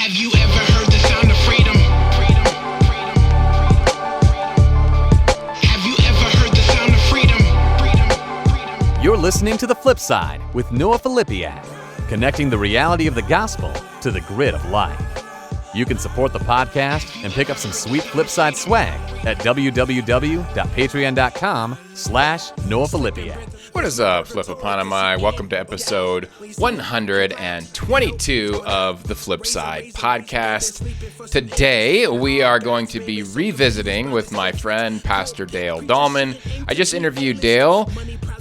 Have you ever heard the sound of freedom? Have you ever heard the sound of freedom? You're listening to The Flip Side with Noah Filipiak, connecting the reality of the gospel to the grit of life. You can support the podcast and pick up some sweet Flipside swag at www.patreon.com/Noah Filipiak. What is up, Flipaponami? Welcome to episode 122 of the Flipside podcast. Today, we are going to be revisiting with my friend, Pastor Dale Dalman. I just interviewed Dale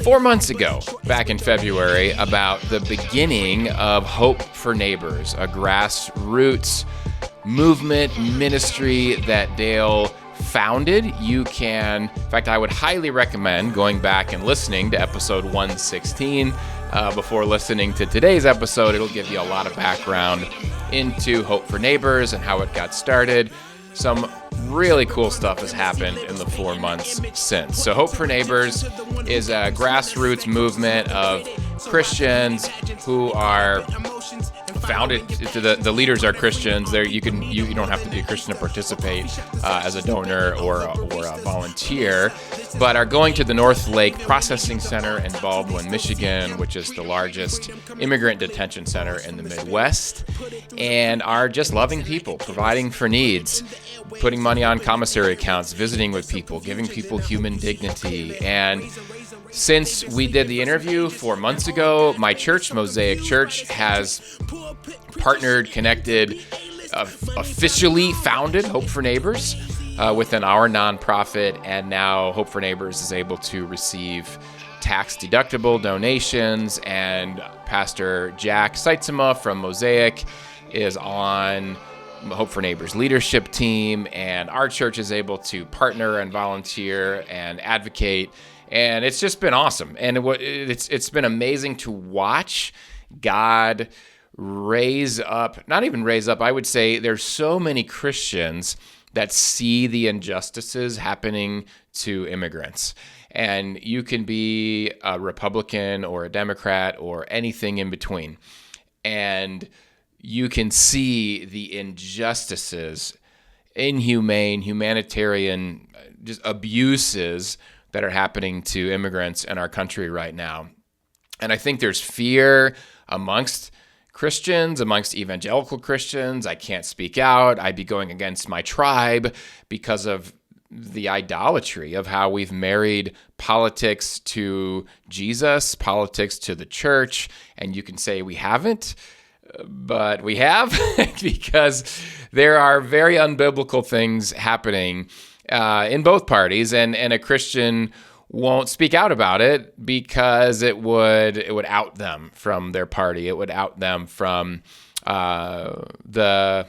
4 months ago, back in February, about the beginning of Hope for Neighbors, a grassroots movement ministry that Dale founded. You can, in fact, I would highly recommend going back and listening to episode 116 before listening to today's episode. It'll give you a lot of background into Hope for Neighbors and how it got started. Some really cool stuff has happened in the 4 months since. So Hope for Neighbors is a grassroots movement of Christians who are founded. The leaders are Christians. You don't have to be a Christian to participate as a donor or a volunteer, but are going to the North Lake Processing Center in Baldwin, Michigan, which is the largest immigrant detention center in the Midwest, and are just loving people, providing for needs, putting money on commissary accounts, visiting with people, giving people human dignity. And since we did the interview 4 months ago, my church, Mosaic Church, has partnered, connected, officially founded Hope for Neighbors within our nonprofit, and now Hope for Neighbors is able to receive tax-deductible donations, and Pastor Jack Seitzema from Mosaic is on Hope for Neighbors leadership team, and our church is able to partner and volunteer and advocate. And it's just been awesome. And it's been amazing to watch God raise up, not even raise up, I would say there's so many Christians that see the injustices happening to immigrants. And you can be a Republican or a Democrat or anything in between. And you can see the injustices, inhumane, humanitarian just abuses that are happening to immigrants in our country right now. And I think there's fear amongst Christians, amongst evangelical Christians. I can't speak out. I'd be going against my tribe because of the idolatry of how we've married politics to Jesus, politics to the church. And you can say we haven't, but we have because there are very unbiblical things happening in both parties, and a Christian won't speak out about it because it would out them from their party. It would out them from the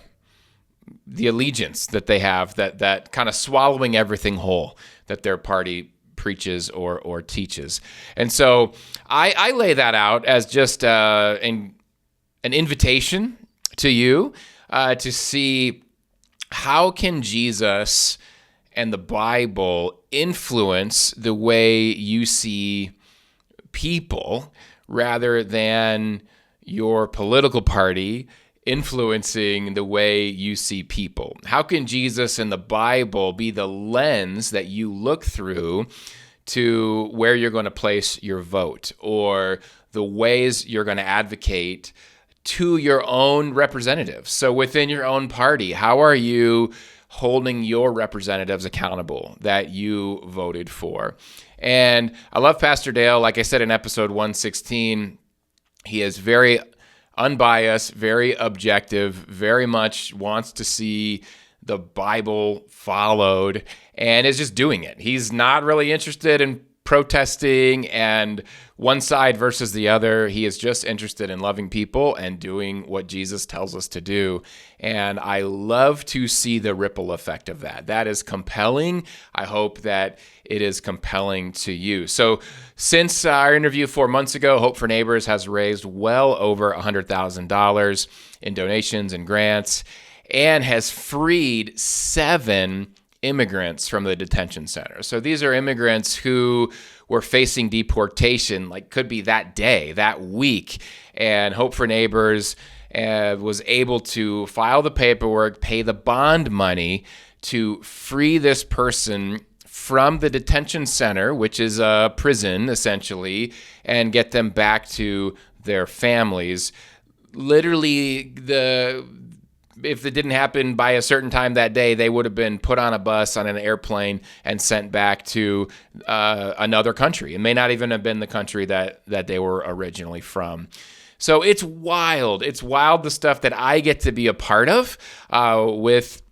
allegiance that they have, that kind of swallowing everything whole that their party preaches or teaches. And so I lay that out as just an invitation to you to see how can Jesus and the Bible influence the way you see people rather than your political party influencing the way you see people. How can Jesus and the Bible be the lens that you look through to where you're going to place your vote or the ways you're going to advocate to your own representatives? So within your own party, how are you holding your representatives accountable that you voted for? And I love Pastor Dale. Like I said in episode 116, he is very unbiased, very objective, very much wants to see the Bible followed, and is just doing it. He's not really interested in protesting and one side versus the other. He is just interested in loving people and doing what Jesus tells us to do. And I love to see the ripple effect of that. That is compelling. I hope that it is compelling to you. So since our interview 4 months ago, Hope for Neighbors has raised well over $100,000 in donations and grants and has freed 7 immigrants from the detention center. So these are immigrants who were facing deportation, like could be that day, that week. And Hope for Neighbors was able to file the paperwork, pay the bond money to free this person from the detention center, which is a prison essentially, and get them back to their families. Literally, if it didn't happen by a certain time that day, they would have been put on a bus, on an airplane, and sent back to another country. It may not even have been the country that they were originally from. So it's wild. It's wild, the stuff that I get to be a part of with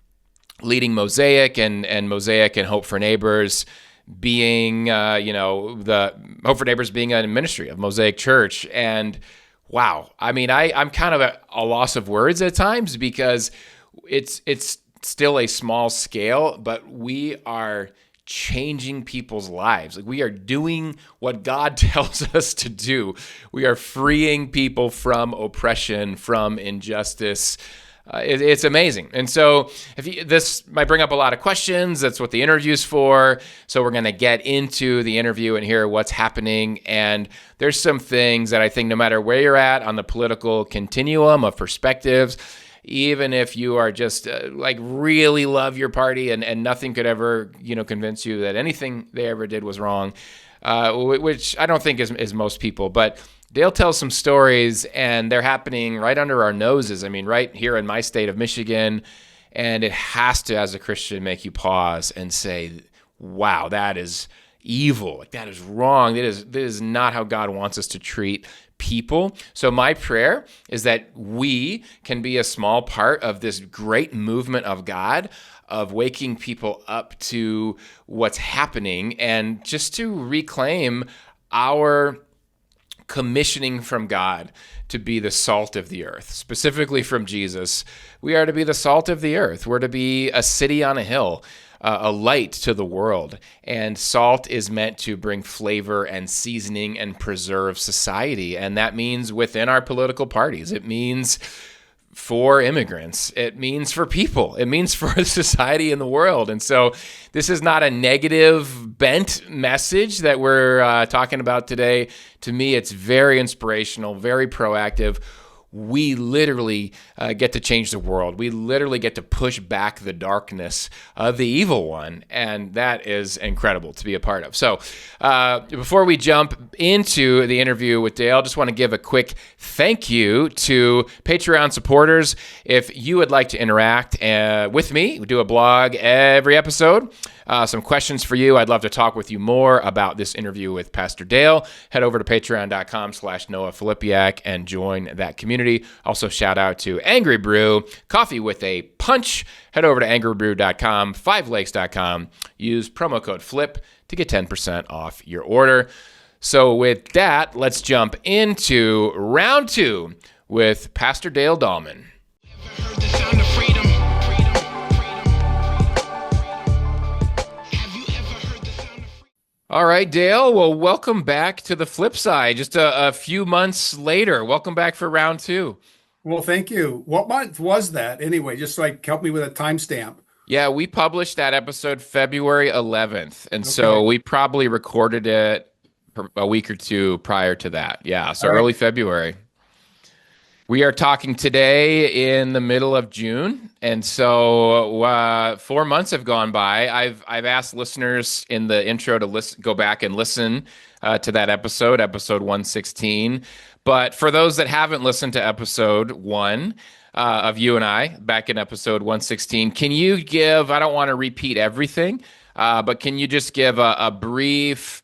leading Mosaic and Mosaic and Hope for Neighbors being, the Hope for Neighbors being a ministry of Mosaic Church. And wow. I mean, I'm kind of at a loss of words at times because it's still a small scale, but we are changing people's lives. Like, we are doing what God tells us to do. We are freeing people from oppression, from injustice. It's amazing. And so this might bring up a lot of questions. That's what the interview's for. So we're going to get into the interview and hear what's happening. And there's some things that I think no matter where you're at on the political continuum of perspectives, even if you are just really love your party and nothing could ever, convince you that anything they ever did was wrong, which I don't think is most people, but Dale tells some stories, and they're happening right under our noses. I mean, right here in my state of Michigan, and it has to, as a Christian, make you pause and say, wow, that is evil. Like, that is wrong. That is not how God wants us to treat people. So my prayer is that we can be a small part of this great movement of God, of waking people up to what's happening and just to reclaim our commissioning from God to be the salt of the earth, specifically from Jesus. We are to be the salt of the earth. We're to be a city on a hill, a light to the world. And salt is meant to bring flavor and seasoning and preserve society. And that means within our political parties. It means for immigrants. It means for people. It means for society and the world. And so this is not a negative bent message that we're talking about today. To me, it's very inspirational, very proactive. We literally get to change the world. We literally get to push back the darkness of the evil one, and that is incredible to be a part of. So before we jump into the interview with Dale, just want to give a quick thank you to Patreon supporters. If you would like to interact with me, we do a blog every episode. Some questions for you. I'd love to talk with you more about this interview with Pastor Dale. Head over to patreon.com/Noah Filipiak and join that community. Also, shout out to Angry Brew, coffee with a punch. Head over to angrybrew.com, fivelakes.com. Use promo code FLIP to get 10% off your order. So with that, let's jump into round 2 with Pastor Dale Dalman. Heard the sound of freedom. All right, Dale. Well, welcome back to the flip side. Just a few months later. Welcome back for round 2. Well, thank you. What month was that anyway? Just so I help me with a timestamp. Yeah, we published that episode February 11th. And so we probably recorded it a week or two prior to that. Yeah, so early February. We are talking today in the middle of June, and so 4 months have gone by. I've asked listeners in the intro to go back and listen to that episode 116. But for those that haven't listened to episode 1 of you and I, back in episode 116, can you give, I don't want to repeat everything, but can you just give a brief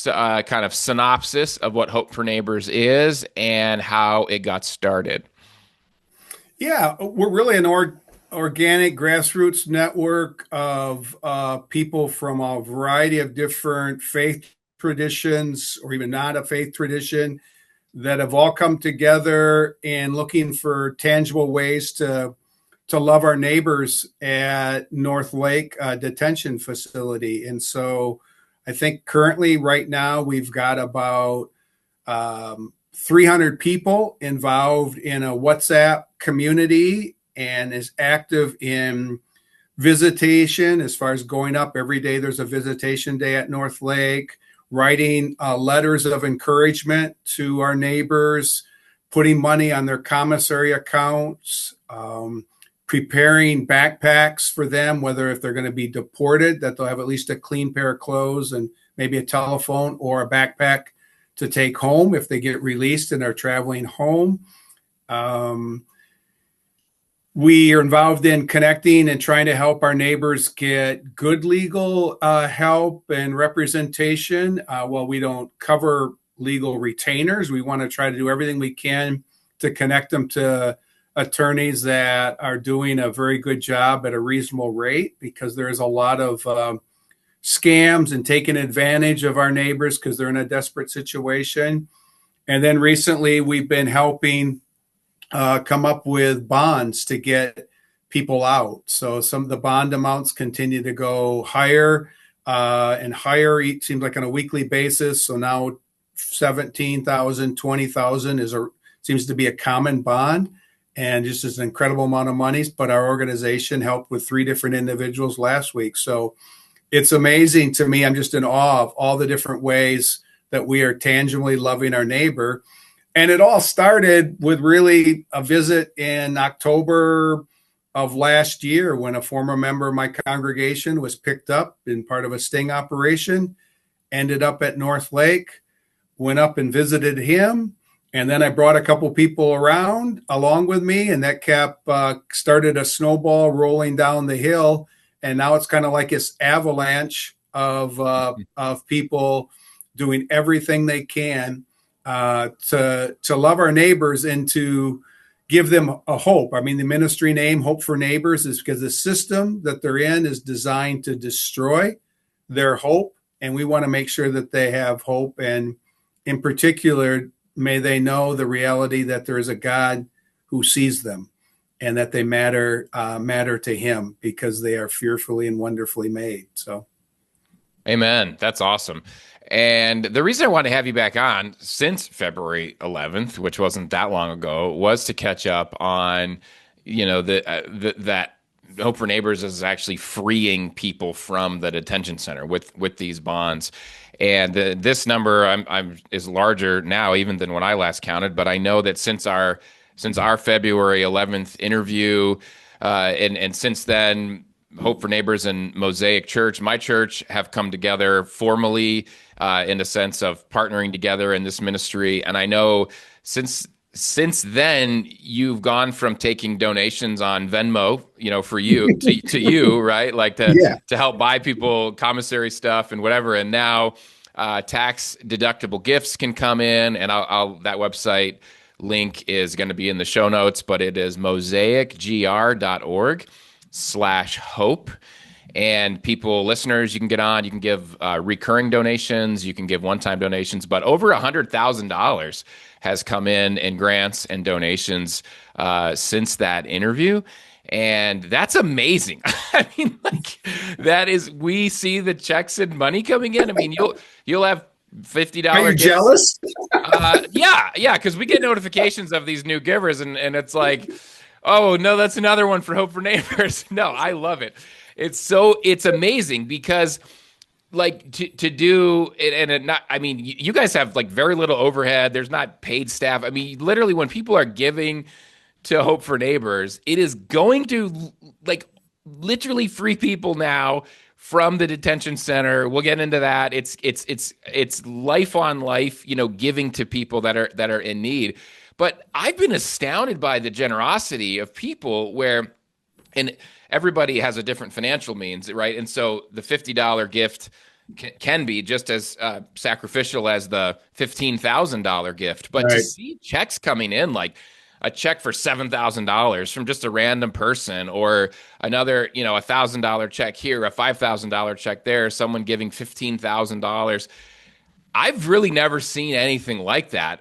kind of synopsis of what Hope for Neighbors is and how it got started? Yeah, we're really an organic grassroots network of people from a variety of different faith traditions, or even not a faith tradition, that have all come together and looking for tangible ways to love our neighbors at North Lake Detention Facility. And so I think currently right now we've got about 300 people involved in a WhatsApp community and is active in visitation as far as going up every day. There's a visitation day at North Lake, writing letters of encouragement to our neighbors, putting money on their commissary accounts, preparing backpacks for them, whether if they're going to be deported, that they'll have at least a clean pair of clothes and maybe a telephone or a backpack to take home if they get released and are traveling home. We are involved in connecting and trying to help our neighbors get good legal help and representation. While we don't cover legal retainers, we want to try to do everything we can to connect them to attorneys that are doing a very good job at a reasonable rate, because there is a lot of scams and taking advantage of our neighbors because they're in a desperate situation. And then recently we've been helping come up with bonds to get people out. So some of the bond amounts continue to go higher and higher. It seems like on a weekly basis. So now 17,000, 20,000 seems to be a common bond, and just is an incredible amount of money. But our organization helped with 3 different individuals last week. So it's amazing to me. I'm just in awe of all the different ways that we are tangibly loving our neighbor. And it all started with really a visit in October of last year when a former member of my congregation was picked up in part of a sting operation, ended up at North Lake, went up and visited him. And then I brought a couple people around along with me, and that started a snowball rolling down the hill. And now it's kind of like this avalanche of people doing everything they can to love our neighbors and to give them a hope. I mean, the ministry name, Hope for Neighbors, is because the system that they're in is designed to destroy their hope. And we want to make sure that they have hope. And in particular, may they know the reality that there is a God who sees them and that they matter to him because they are fearfully and wonderfully made. So, amen. That's awesome. And the reason I want to have you back on since February 11th, which wasn't that long ago, was to catch up on, that Hope for Neighbors is actually freeing people from the detention center with these bonds. And this number is larger now even than when I last counted. But I know that since our February 11th interview, and since then, Hope for Neighbors and Mosaic Church, my church, have come together formally in a sense of partnering together in this ministry. And I know since then, you've gone from taking donations on Venmo, for you to you, right? Like to help buy people commissary stuff and whatever. And now tax deductible gifts can come in, and that website link is going to be in the show notes, but it is mosaicgr.org/hope. And listeners, you can get on, you can give recurring donations, you can give one-time donations, but over $100,000 has come in grants and donations since that interview. And that's amazing. I mean, we see the checks and money coming in. I mean, you'll have $50. Are you jealous? Yeah, because we get notifications of these new givers, and it's like, oh no, that's another one for Hope for Neighbors. No, I love it. It's amazing because to do it, and you guys have very little overhead. There's not paid staff. I mean, literally when people are giving to Hope for Neighbors, it is going to literally free people now from the detention center. We'll get into that. It's life on life, giving to people that are in need. But I've been astounded by the generosity of people and everybody has a different financial means, right? And so the $50 gift can be just as sacrificial as the $15,000 gift. But right. To see checks coming in, like a check for $7,000 from just a random person, or another, $1,000 check here, a $5,000 check there, someone giving $15,000. I've really never seen anything like that.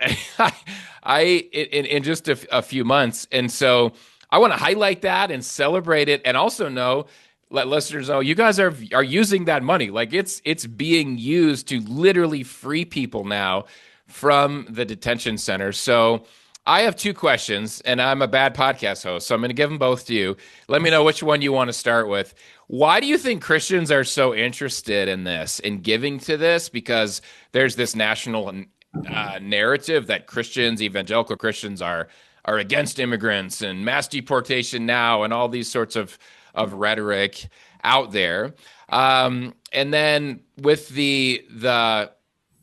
In just a few months. And so I want to highlight that and celebrate it, and also let listeners know you guys are using that money. Like it's being used to literally free people now from the detention center. So I have 2 questions, and I'm a bad podcast host, so I'm going to give them both to you. Let me know which one you want to start with. Why do you think Christians are so interested in this, in giving to this? Because there's this national narrative that Christians, evangelical Christians, are against immigrants and mass deportation now, and all these sorts of rhetoric out there. And then with the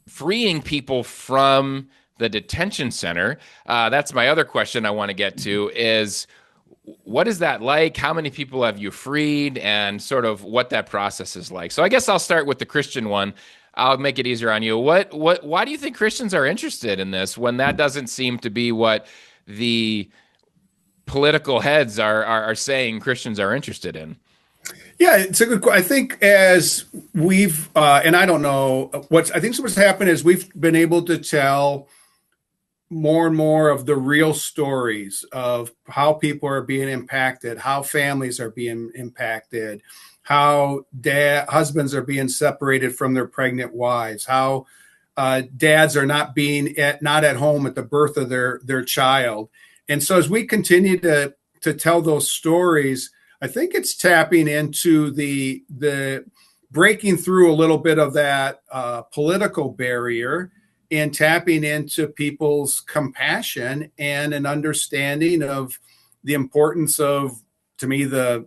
freeing people from the detention center, that's my other question I want to get to is, what is that like? How many people have you freed, and sort of what that process is like? So I guess I'll start with the Christian one. I'll make it easier on you. Why do you think Christians are interested in this when that doesn't seem to be what the political heads are saying Christians are interested in? Yeah, it's a good question. I think as we've, and I don't know I think what's happened is we've been able to tell more and more of the real stories of how people are being impacted, how families are being impacted, how husbands are being separated from their pregnant wives, how dads are not at home at the birth of their child. And so as we continue to tell those stories, I think it's tapping into the breaking through a little bit of that political barrier, and tapping into people's compassion and an understanding of the importance of, to me, the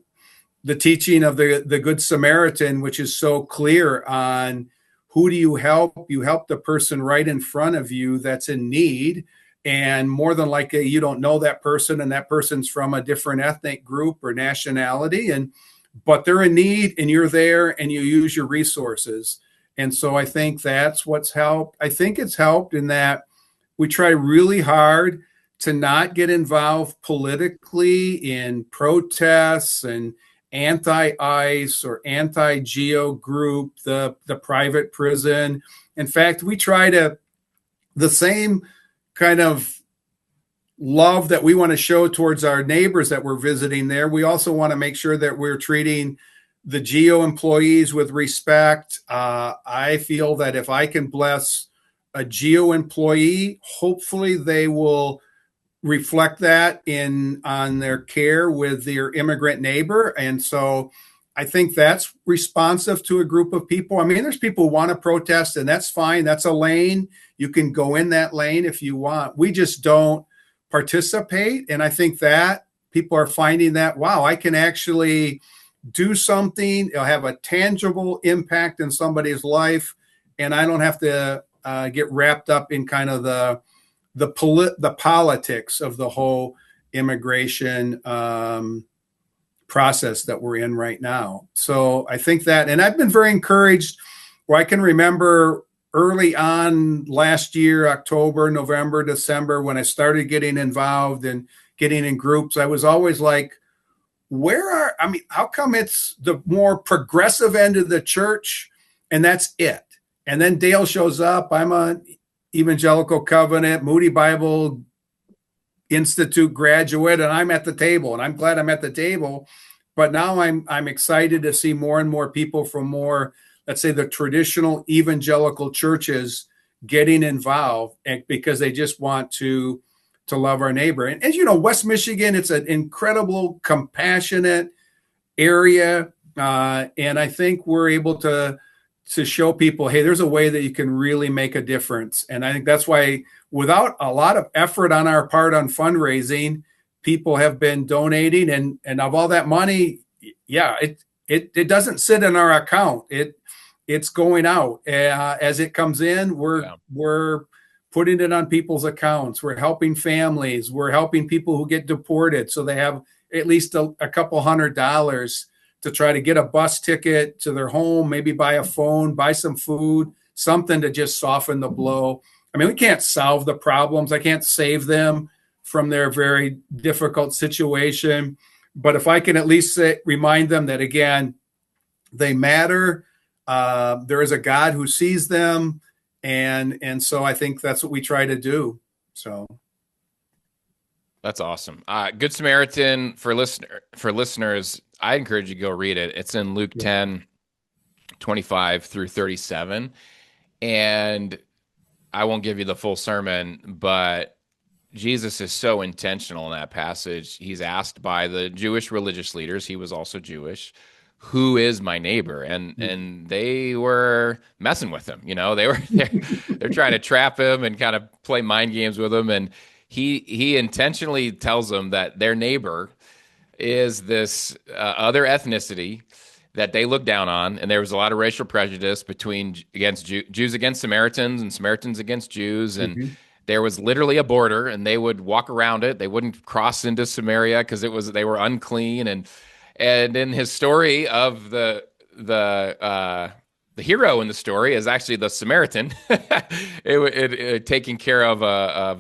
teaching of the Good Samaritan, which is so clear on who do you help? You help the person right in front of you that's in need. And more than likely, you don't know that person, and that person's from a different ethnic group or nationality, but they're in need, and you're there, and you use your resources. And so I think that's what's helped. I think it's helped in that we try really hard to not get involved politically in protests and anti-ICE or anti-GEO group, the private prison. In fact, we try to, the same kind of love that we want to show towards our neighbors that we're visiting there, we also want to make sure that we're treating the GEO employees with respect. I feel that if I can bless a GEO employee, hopefully they will reflect that on their care with their immigrant neighbor. And so I think that's responsive to a group of people. I mean, there's people who want to protest, and that's fine. That's a lane. You can go in that lane if you want. We just don't participate. And I think that people are finding that, wow, I can actually do something. It'll have a tangible impact in somebody's life, and I don't have to get wrapped up in kind of the politics of the whole immigration process that we're in right now. So I think that, and I've been very encouraged, where I can remember early on last year, October, November, December, when I started getting involved and getting in groups, I was always like, how come it's the more progressive end of the church and that's it? And then Dale shows up. I'm an Evangelical Covenant, Moody Bible Institute graduate, and I'm at the table, and I'm glad I'm at the table. But now I'm excited to see more and more people from more, let's say, the traditional evangelical churches getting involved, because they just want to love our neighbor. And as you know, West Michigan, it's an incredible, compassionate area. And I think we're able to show people, hey, there's a way that you can really make a difference. And I think that's why, without a lot of effort on our part on fundraising, people have been donating. And of all that money, yeah, it doesn't sit in our account. It's going out. As it comes in, we're putting it on people's accounts. We're helping families. We're helping people who get deported, so they have at least a couple $100 to try to get a bus ticket to their home, maybe buy a phone, buy some food, something to just soften the blow. I mean, we can't solve the problems. I can't save them from their very difficult situation. But if I can at least remind them that, again, they matter. There is a God who sees them. And so I think that's what we try to do. So that's awesome. Good Samaritan, for listeners, I encourage you to go read it. It's in Luke 10:25 through 37. And I won't give you the full sermon, but Jesus is so intentional in that passage. He's asked by the Jewish religious leaders, he was also Jewish, who is my neighbor? And they were messing with him. They're trying to trap him and kind of play mind games with him. And he intentionally tells them that their neighbor is this other ethnicity that they look down on, and there was a lot of racial prejudice against Jews against Samaritans and Samaritans against Jews, and there was literally a border, and they would walk around it. They wouldn't cross into Samaria because they were unclean. And in his story of the hero in the story is actually the Samaritan, taking care of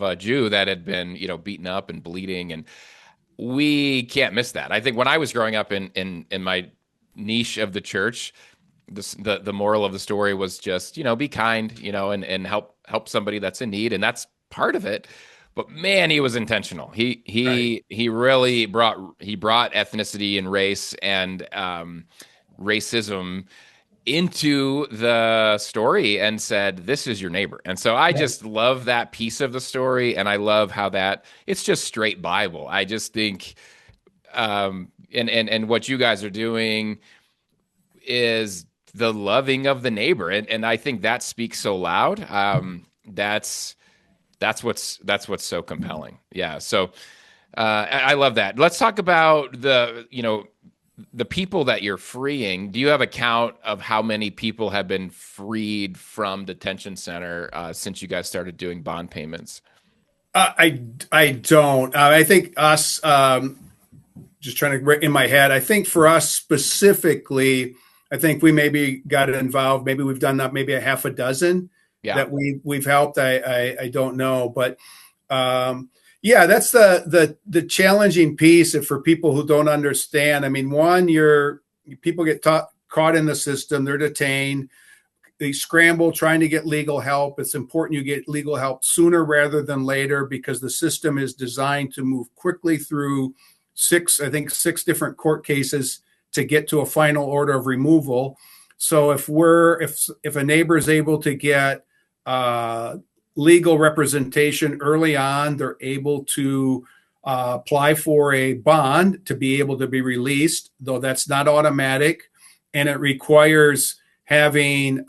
a Jew that had been beaten up and bleeding, and we can't miss that. I think when I was growing up in my niche of the church, the moral of the story was just be kind, and help somebody that's in need, and that's part of it. But man, he was intentional. He really brought ethnicity and race and racism into the story and said, this is your neighbor. And so I just love that piece of the story, and I love how it's just straight Bible. I just think and what you guys are doing is the loving of the neighbor, and I think that speaks so loud. That's what's so compelling. Yeah. So I love that. Let's talk about the people that you're freeing. Do you have a count of how many people have been freed from detention center since you guys started doing bond payments? I don't. I think us, just trying to in my head, I think for us specifically, I think we maybe got involved. Maybe we've done that, maybe a half a dozen that we've helped. I don't know, but that's the challenging piece for people who don't understand. I mean, one, people get caught in the system, they're detained, they scramble trying to get legal help. It's important you get legal help sooner rather than later, because the system is designed to move quickly through six different court cases to get to a final order of removal. So if a neighbor is able to get legal representation early on, they're able to apply for a bond to be able to be released, though that's not automatic, and it requires having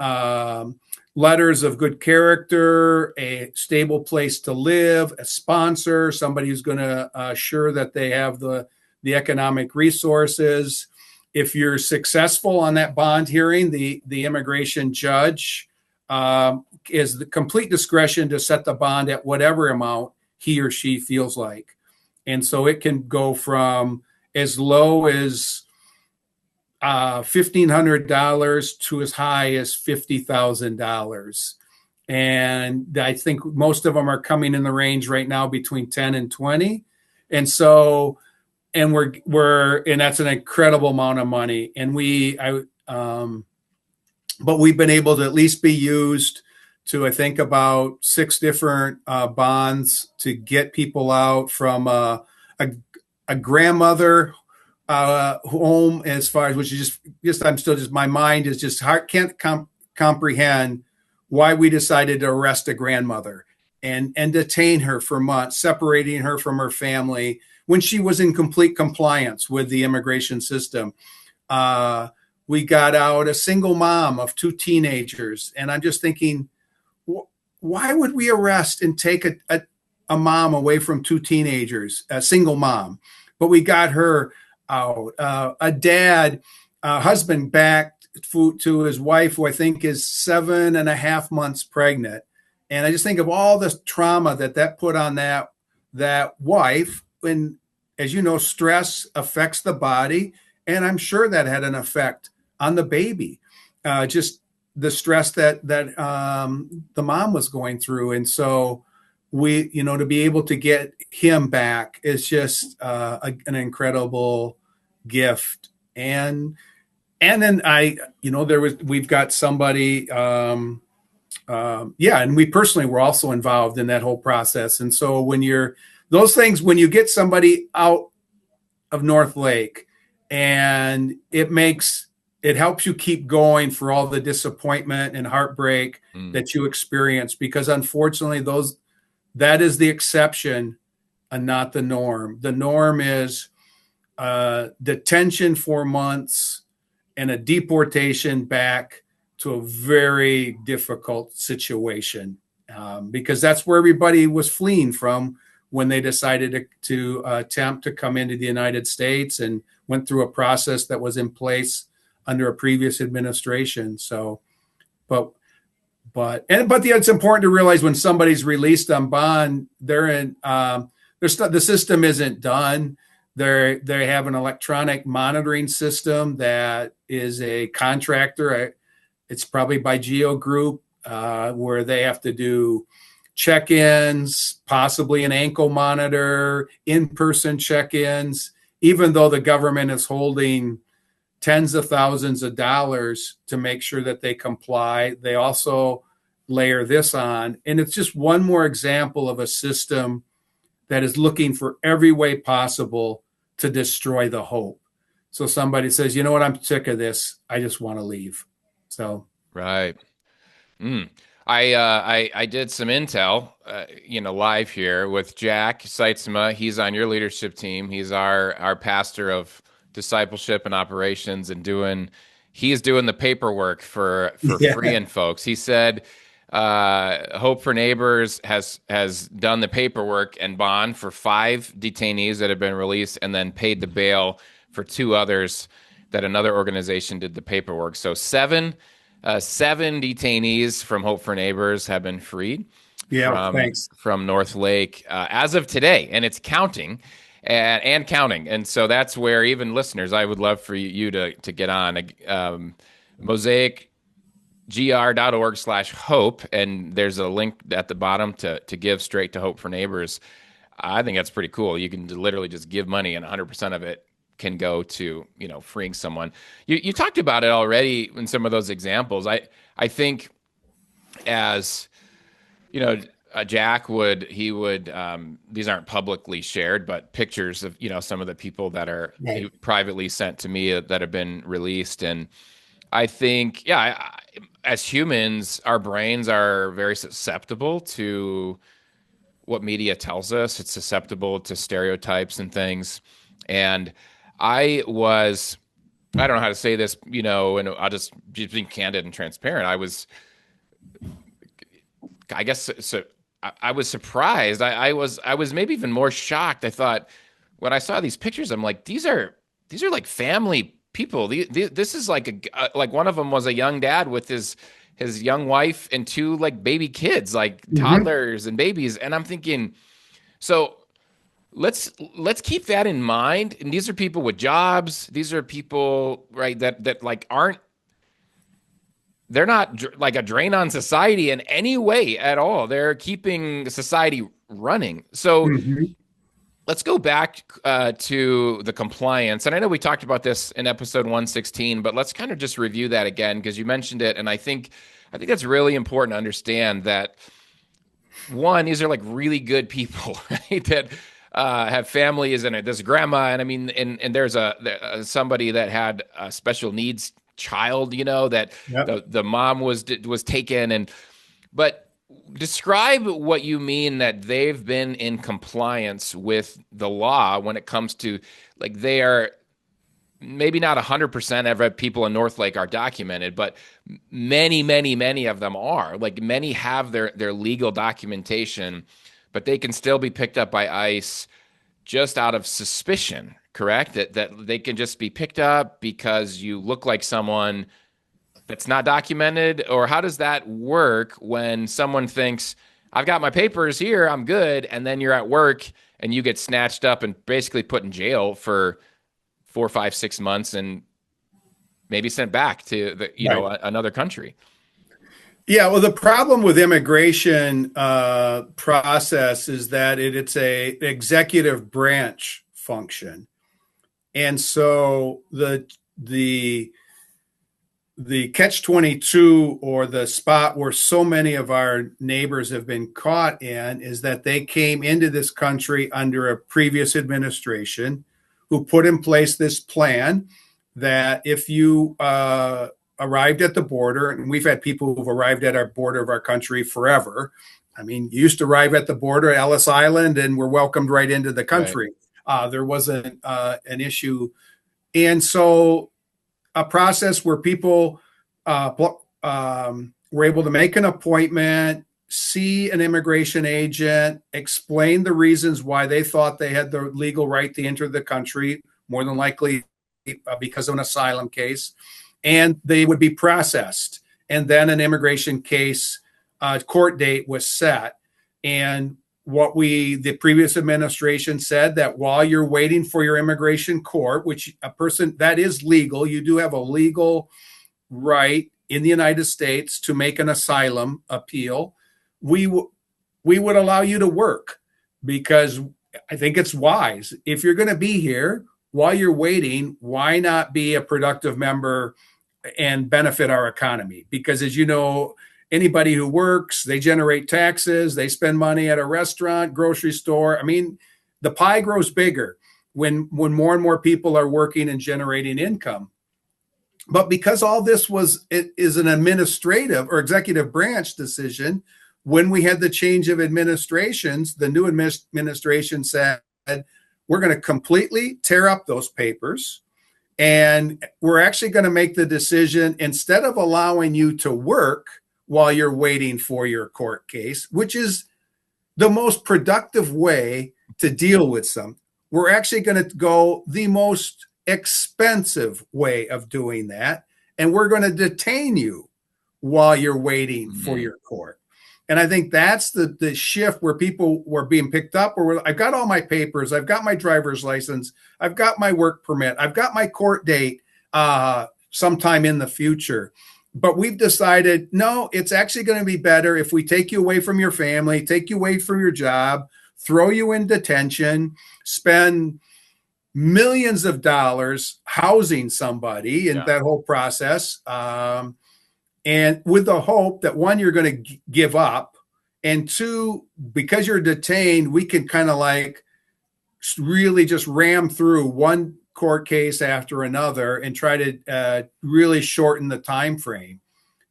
letters of good character, a stable place to live, a sponsor, somebody who's going to assure that they have the economic resources. If you're successful on that bond hearing, the immigration judge is the complete discretion to set the bond at whatever amount he or she feels like. And so it can go from as low as $1,500 to as high as $50,000. And I think most of them are coming in the range right now between 10 and 20. And so, and that's an incredible amount of money. And but we've been able to at least be used to, I think, about 6 different bonds to get people out from a grandmother home, as far as, which is just I'm still just, my mind is just can't comprehend why we decided to arrest a grandmother and detain her for months, separating her from her family when she was in complete compliance with the immigration system. We got out a single mom of 2 teenagers, and I'm just thinking, why would we arrest and take a mom away from 2 teenagers, a single mom? But we got her out. A husband back to his wife, who I think is 7.5 months pregnant. And I just think of all the trauma that put on that wife. And as you know, stress affects the body. And I'm sure that had an effect on the baby, just the stress that the mom was going through. And so to be able to get him back is just an incredible gift. And then we've got somebody, and we personally were also involved in that whole process. And so when you get somebody out of North Lake, and it helps you keep going for all the disappointment and heartbreak that you experience, because unfortunately that is the exception and not the norm. The norm is detention for months and a deportation back to a very difficult situation, because that's where everybody was fleeing from when they decided to attempt to come into the United States, and went through a process that was in place under a previous administration. So, but it's important to realize when somebody's released on bond, they're in the system isn't done. They have an electronic monitoring system that is a contractor. It's probably by Geo Group, where they have to do check-ins, possibly an ankle monitor, in-person check-ins, even though the government is holding tens of thousands of dollars to make sure that they comply. They also layer this on, and it's just one more example of a system that is looking for every way possible to destroy the hope. So somebody says, you know what, I'm sick of this. I just want to leave. So. Right. I did some intel, live here with Jack Seitzma. He's on your leadership team. He's our pastor of discipleship and operations, and he's doing the paperwork for freeing folks. He said Hope for Neighbors has done the paperwork and bond for 5 detainees that have been released, and then paid the bail for 2 others that another organization did the paperwork. So 7 detainees from Hope for Neighbors have been freed. Thanks. From North Lake as of today, and it's counting and counting. And so that's where, even listeners, I would love for you to get on mosaicgr.org/hope, and there's a link at the bottom to give straight to Hope for Neighbors. I think that's pretty cool. You can literally just give money, and 100% of it can go to, freeing someone. You talked about it already in some of those examples. I think, as Jack would these aren't publicly shared, but pictures of some of the people that are privately sent to me that have been released. And I think as humans, our brains are very susceptible to what media tells us. It's susceptible to stereotypes and things. And I don't know how to say this, and I'll just being candid and transparent. I was surprised. I was maybe even more shocked. I thought, when I saw these pictures, I'm like, these are like family people. This is like one of them was a young dad with his young wife and 2 like baby kids, like toddlers and babies. And I'm thinking, so let's keep that in mind. And these are people with jobs. These are people, right, that like they're not like a drain on society in any way at all. They're keeping society running. So let's go back to the compliance. And I know we talked about this in episode 116, but let's kind of just review that again, because you mentioned it. And I think that's really important to understand that, one, these are like really good people, right? That have families, and there's grandma, and I mean, and there's somebody that had a special needs child, that the mom was taken. But describe what you mean that they've been in compliance with the law when it comes to, like, they are maybe not 100% of people in North Lake are documented, but many of them are. Like, many have their legal documentation, but they can still be picked up by ICE just out of suspicion, correct? That they can just be picked up because you look like someone that's not documented? Or how does that work when someone thinks, I've got my papers here, I'm good, and then you're at work and you get snatched up and basically put in jail for 4, 5, 6 months and maybe sent back to another country? Yeah, well, the problem with immigration process is that it's a executive branch function, and so the catch-22, or the spot where so many of our neighbors have been caught in, is that they came into this country under a previous administration who put in place this plan that if you arrived at the border, and we've had people who've arrived at our border of our country forever. I mean, you used to arrive at the border at Ellis Island and were welcomed right into the country. Right. There wasn't an issue. And so a process where people were able to make an appointment, see an immigration agent, explain the reasons why they thought they had the legal right to enter the country, more than likely because of an asylum case, and they would be processed. And then an immigration case court date was set. And the previous administration said that while you're waiting for your immigration court, which a person that is legal, you do have a legal right in the United States to make an asylum appeal, we would allow you to work, because I think it's wise. If you're going to be here while you're waiting, why not be a productive member and benefit our economy? Because as you know, anybody who works, they generate taxes, they spend money at a restaurant, grocery store. I mean, the pie grows bigger when more and more people are working and generating income. But because all this is an administrative or executive branch decision, when we had the change of administrations, the new administration said, we're going to completely tear up those papers. And we're actually going to make the decision, instead of allowing you to work while you're waiting for your court case, which is the most productive way to deal with some, we're actually going to go the most expensive way of doing that. And we're going to detain you while you're waiting for your court. And I think that's the shift where people were being picked up, or I've got all my papers, I've got my driver's license, I've got my work permit, I've got my court date sometime in the future. But we've decided, no, it's actually going to be better if we take you away from your family, take you away from your job, throw you in detention, spend millions of dollars housing somebody in that whole process. And with the hope that, one, you're going to give up, and two, because you're detained, we can kind of like really just ram through one court case after another and try to really shorten the time frame.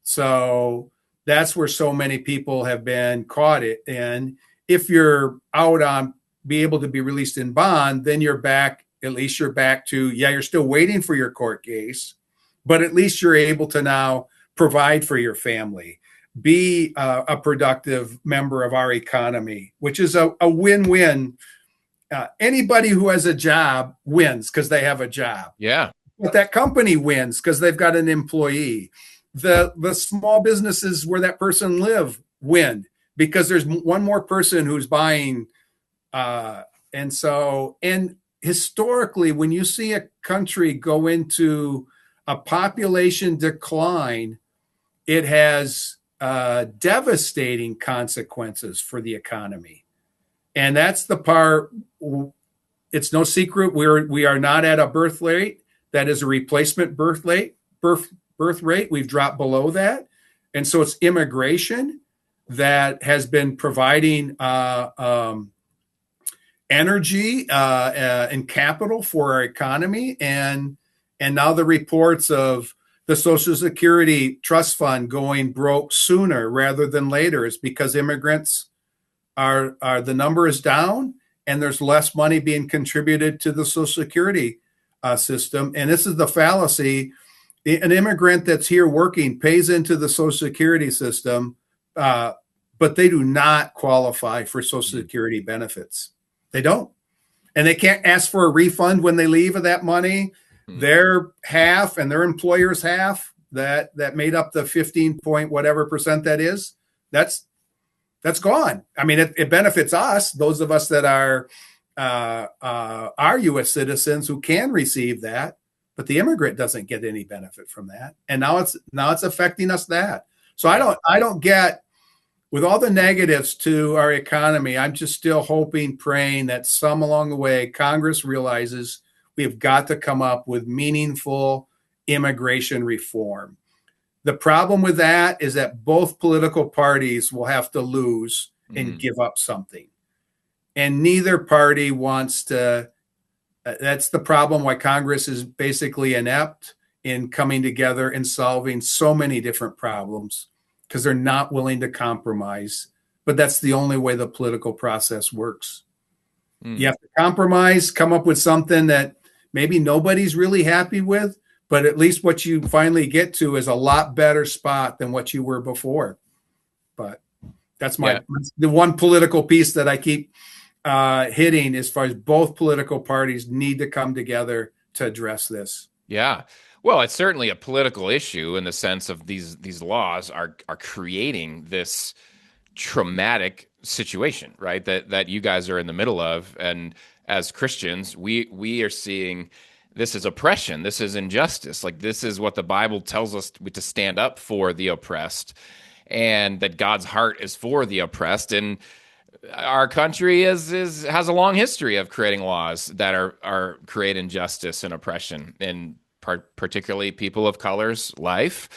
So that's where so many people have been caught in. If you're out on be able to be released in bond, then you're back. At least you're back to, you're still waiting for your court case, but at least you're able to now provide for your family, be a productive member of our economy, which is a win-win. Anybody who has a job wins because they have a job. Yeah. But that company wins because they've got an employee. The small businesses where that person live win because there's one more person who's buying. And historically, when you see a country go into a population decline, it has devastating consequences for the economy. And that's the part, it's no secret, we are not at a birth rate that is a replacement birth rate. We've dropped below that. And so it's immigration that has been providing energy and capital for our economy. And now the reports of the Social Security Trust Fund going broke sooner rather than later is because immigrants are the number is down and there's less money being contributed to the Social Security system. And this is the fallacy. An immigrant that's here working pays into the Social Security system, but they do not qualify for Social Security benefits. They don't. And they can't ask for a refund when they leave of that money. Their half and their employer's half that made up the 15 point whatever percent that is, that's gone. I mean, it benefits us, those of us that are U.S. citizens who can receive that, but the immigrant doesn't get any benefit from that. And now it's affecting us that. So I don't get, with all the negatives to our economy, I'm just still hoping, praying that some along the way, Congress realizes we've got to come up with meaningful immigration reform. The problem with that is that both political parties will have to lose and give up something. And neither party wants to. That's the problem why Congress is basically inept in coming together and solving so many different problems, because they're not willing to compromise. But that's the only way the political process works. You have to compromise, come up with something that maybe nobody's really happy with, but at least what you finally get to is a lot better spot than what you were before. But that's the one political piece that I keep hitting, as far as both political parties need to come together to address this. Yeah. Well, it's certainly a political issue in the sense of these laws are creating this traumatic situation, right? That you guys are in the middle of, and as Christians, we are seeing this is oppression, this is injustice. Like, this is what the Bible tells us to stand up for the oppressed, and that God's heart is for the oppressed. And our country has a long history of creating laws that are create injustice and oppression, and particularly people of color's life.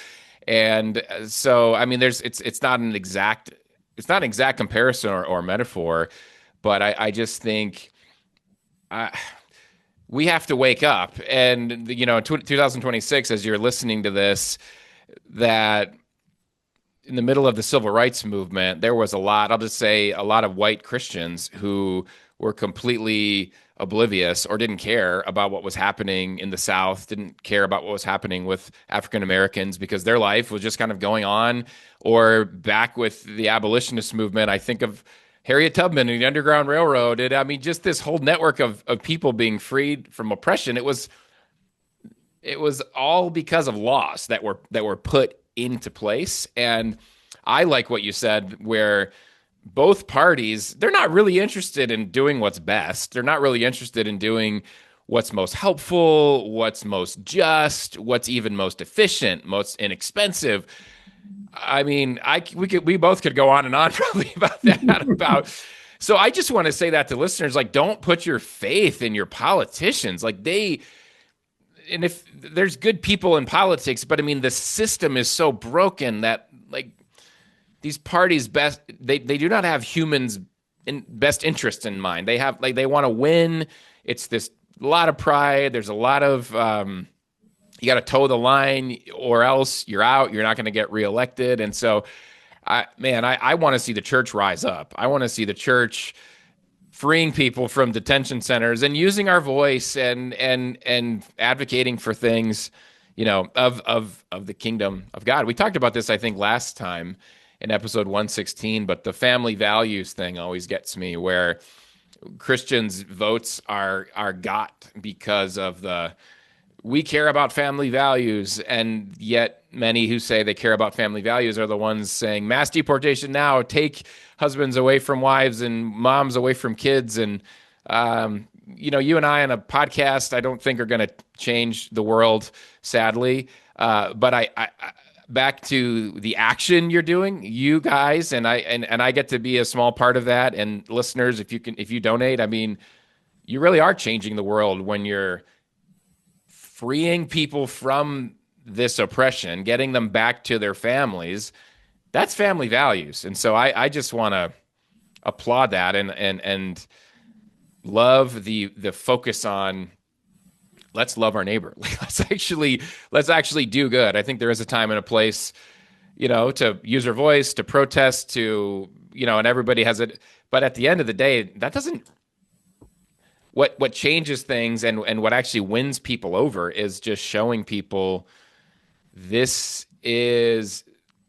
And so, I mean, it's not an exact comparison or metaphor, but I just think we have to wake up. And 2026, as you're listening to this, that in the middle of the civil rights movement, there was a lot of white Christians who were completely oblivious or didn't care about what was happening in the South, didn't care about what was happening with African Americans, because their life was just kind of going on. Or back with the abolitionist movement, I think of Harriet Tubman and the Underground Railroad. Just this whole network of people being freed from oppression. It was all because of laws that were put into place. And I like what you said, where both parties, they're not really interested in doing what's best. They're not really interested in doing what's most helpful, what's most just, what's even most efficient, most inexpensive. I mean, we both could go on and on probably about that. So I just want to say that to listeners, like, don't put your faith in your politicians. Like, and if there's good people in politics, but I mean, the system is so broken that, like, these parties they do not have humans' best interest in mind. They have, like, they want to win. It's a lot of pride. There's a lot of you got to toe the line, or else you're out. You're not going to get reelected. And so, I want to see the church rise up. I want to see the church freeing people from detention centers and using our voice and advocating for things, of the kingdom of God. We talked about this, I think, last time in episode 116, but the family values thing always gets me, where Christians' votes are got because of we care about family values, and yet many who say they care about family values are the ones saying mass deportation now, take husbands away from wives and moms away from kids. And, you and I on a podcast, I don't think are going to change the world, sadly. But I back to the action you're doing, you guys, and I get to be a small part of that. And listeners, if you donate, I mean, you really are changing the world when you're freeing people from this oppression, getting them back to their families. That's family values. And so I just want to applaud that and love the focus on, let's love our neighbor. Let's actually do good. I think there is a time and a place, to use our voice, to protest, to, and everybody has it. But at the end of the day, that doesn't, what changes things and what actually wins people over is just showing people this is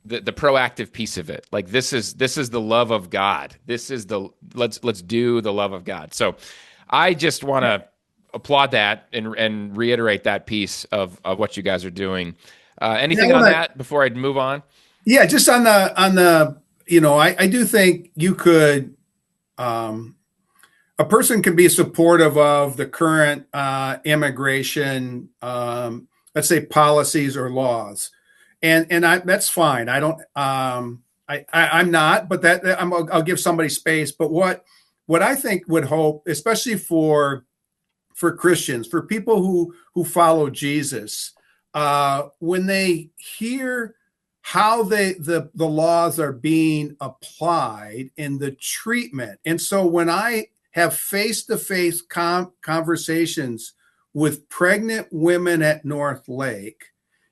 the proactive piece of it. Like, this is the love of God. This is let's do the love of God. So I just want to applaud that and reiterate that piece of what you guys are doing. Anything on that before I move on? Yeah, just on the I do think you could, a person can be supportive of the current immigration, let's say, policies or laws, and that's fine. I don't, I'm not, but I'll give somebody space. But what I think would hope, especially for Christians, for people who follow Jesus, when they hear how the laws are being applied in the treatment, and so when I have face-to-face conversations with pregnant women at North Lake,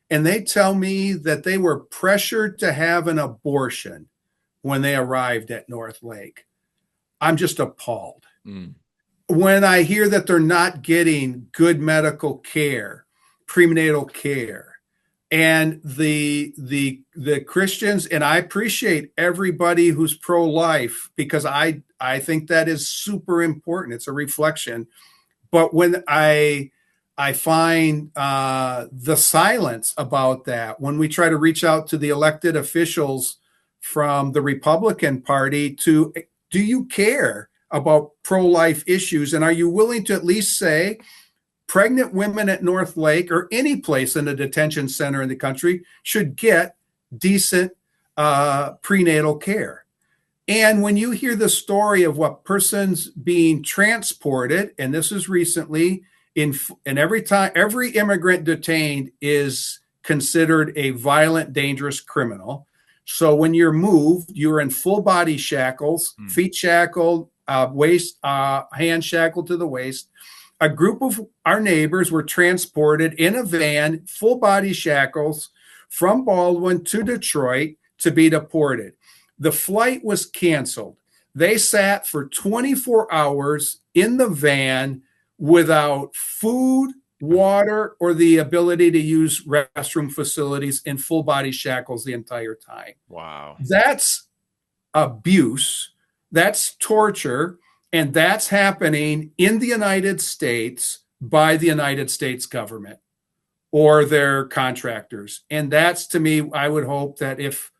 and they tell me that they were pressured to have an abortion when they arrived at North Lake, I'm just appalled. When I hear that they're not getting good medical care, prenatal care. And the Christians, and I appreciate everybody who's pro-life, because I think that is super important. It's a reflection. But when I find the silence about that, when we try to reach out to the elected officials from the Republican Party to, do you care about pro-life issues? And are you willing to at least say pregnant women at North Lake or any place in a detention center in the country should get decent prenatal care? And when you hear the story of what persons being transported, and this is recently, and every immigrant detained is considered a violent, dangerous criminal. So when you're moved, you're in full body shackles, feet shackled, waist, hand shackled to the waist. A group of our neighbors were transported in a van, full body shackles, from Baldwin to Detroit to be deported. The flight was canceled. They sat for 24 hours in the van without food, water, or the ability to use restroom facilities, in full body shackles the entire time. Wow. That's abuse. That's torture. And that's happening in the United States by the United States government or their contractors. And that's, to me, I would hope that if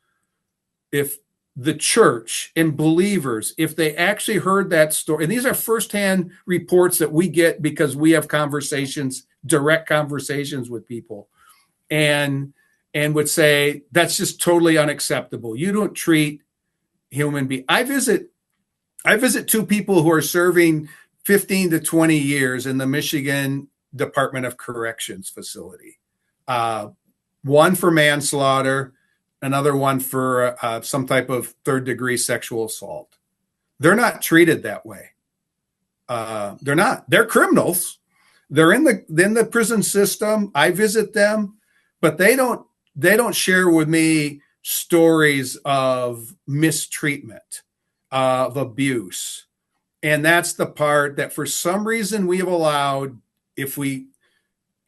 the church and believers, if they actually heard that story, and these are firsthand reports that we get because we have conversations, direct conversations with people, and would say, that's just totally unacceptable. You don't treat human beings. I visit two people who are serving 15 to 20 years in the Michigan Department of Corrections facility. One for manslaughter, another one for some type of third-degree sexual assault. They're not treated that way. They're not. They're criminals. They're in the prison system. I visit them, but they don't share with me stories of mistreatment, of abuse. And that's the part that for some reason we have allowed. If we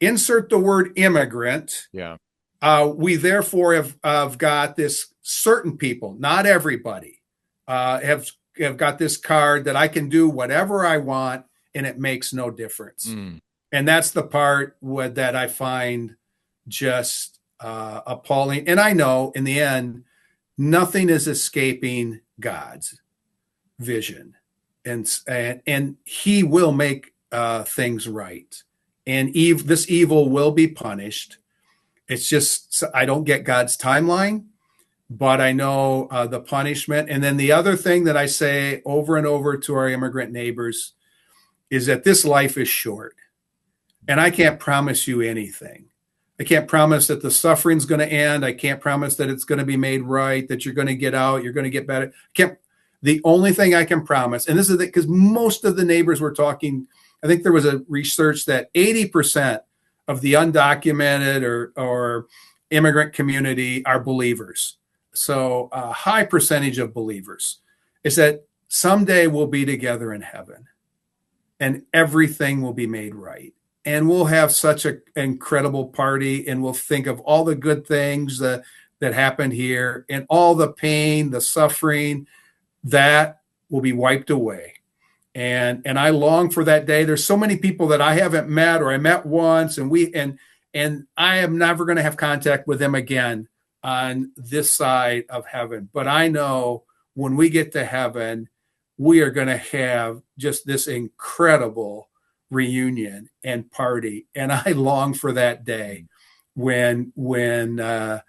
insert the word immigrant, we therefore have got this certain people, not everybody, have got this card that I can do whatever I want and it makes no difference. And that's the part that I find just appalling. And I know in the end, nothing is escaping God's vision, and he will make things right, and this evil will be punished. It's just, I don't get God's timeline, but I know the punishment. And then the other thing that I say over and over to our immigrant neighbors is that this life is short, and I can't promise you anything. I can't promise that the suffering's going to end. I can't promise that it's going to be made right, that you're going to get out, you're going to get better. The only thing I can promise, and this is because most of the neighbors were talking, I think there was a research that 80% of the undocumented or immigrant community are believers. So a high percentage of believers is that someday we'll be together in heaven and everything will be made right. And we'll have such an incredible party, and we'll think of all the good things that happened here, and all the pain, the suffering, that will be wiped away. And I long for that day. There's so many people that I haven't met, or I met once, and I am never going to have contact with them again on this side of heaven. But I know when we get to heaven, we are going to have just this incredible reunion and party. And I long for that day when we're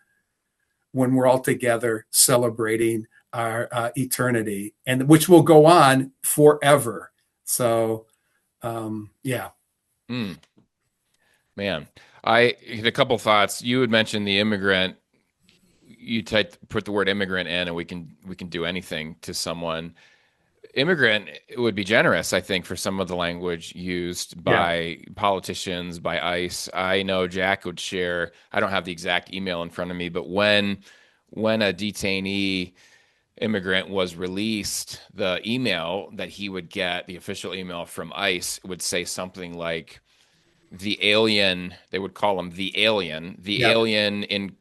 all together celebrating our eternity, and which will go on forever. So, yeah. Man, I had a couple thoughts. You had mentioned the immigrant. You put the word immigrant in, and we can do anything to someone. Immigrant would be generous, I think, for some of the language used by politicians, by ICE. I know Jack would share, I don't have the exact email in front of me, but when a detainee immigrant was released, the email that he would get, the official email from ICE, would say something like, the alien, they would call him the alien. The Yeah. alien in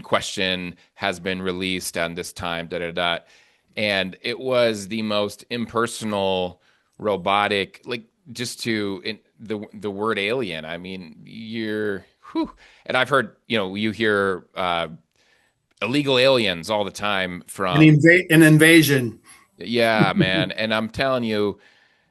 question has been released on this time, da da da. And it was the most impersonal, robotic, like just the word alien. I mean, whew. And I've heard, you hear illegal aliens all the time from, An invasion. yeah, man. And I'm telling you,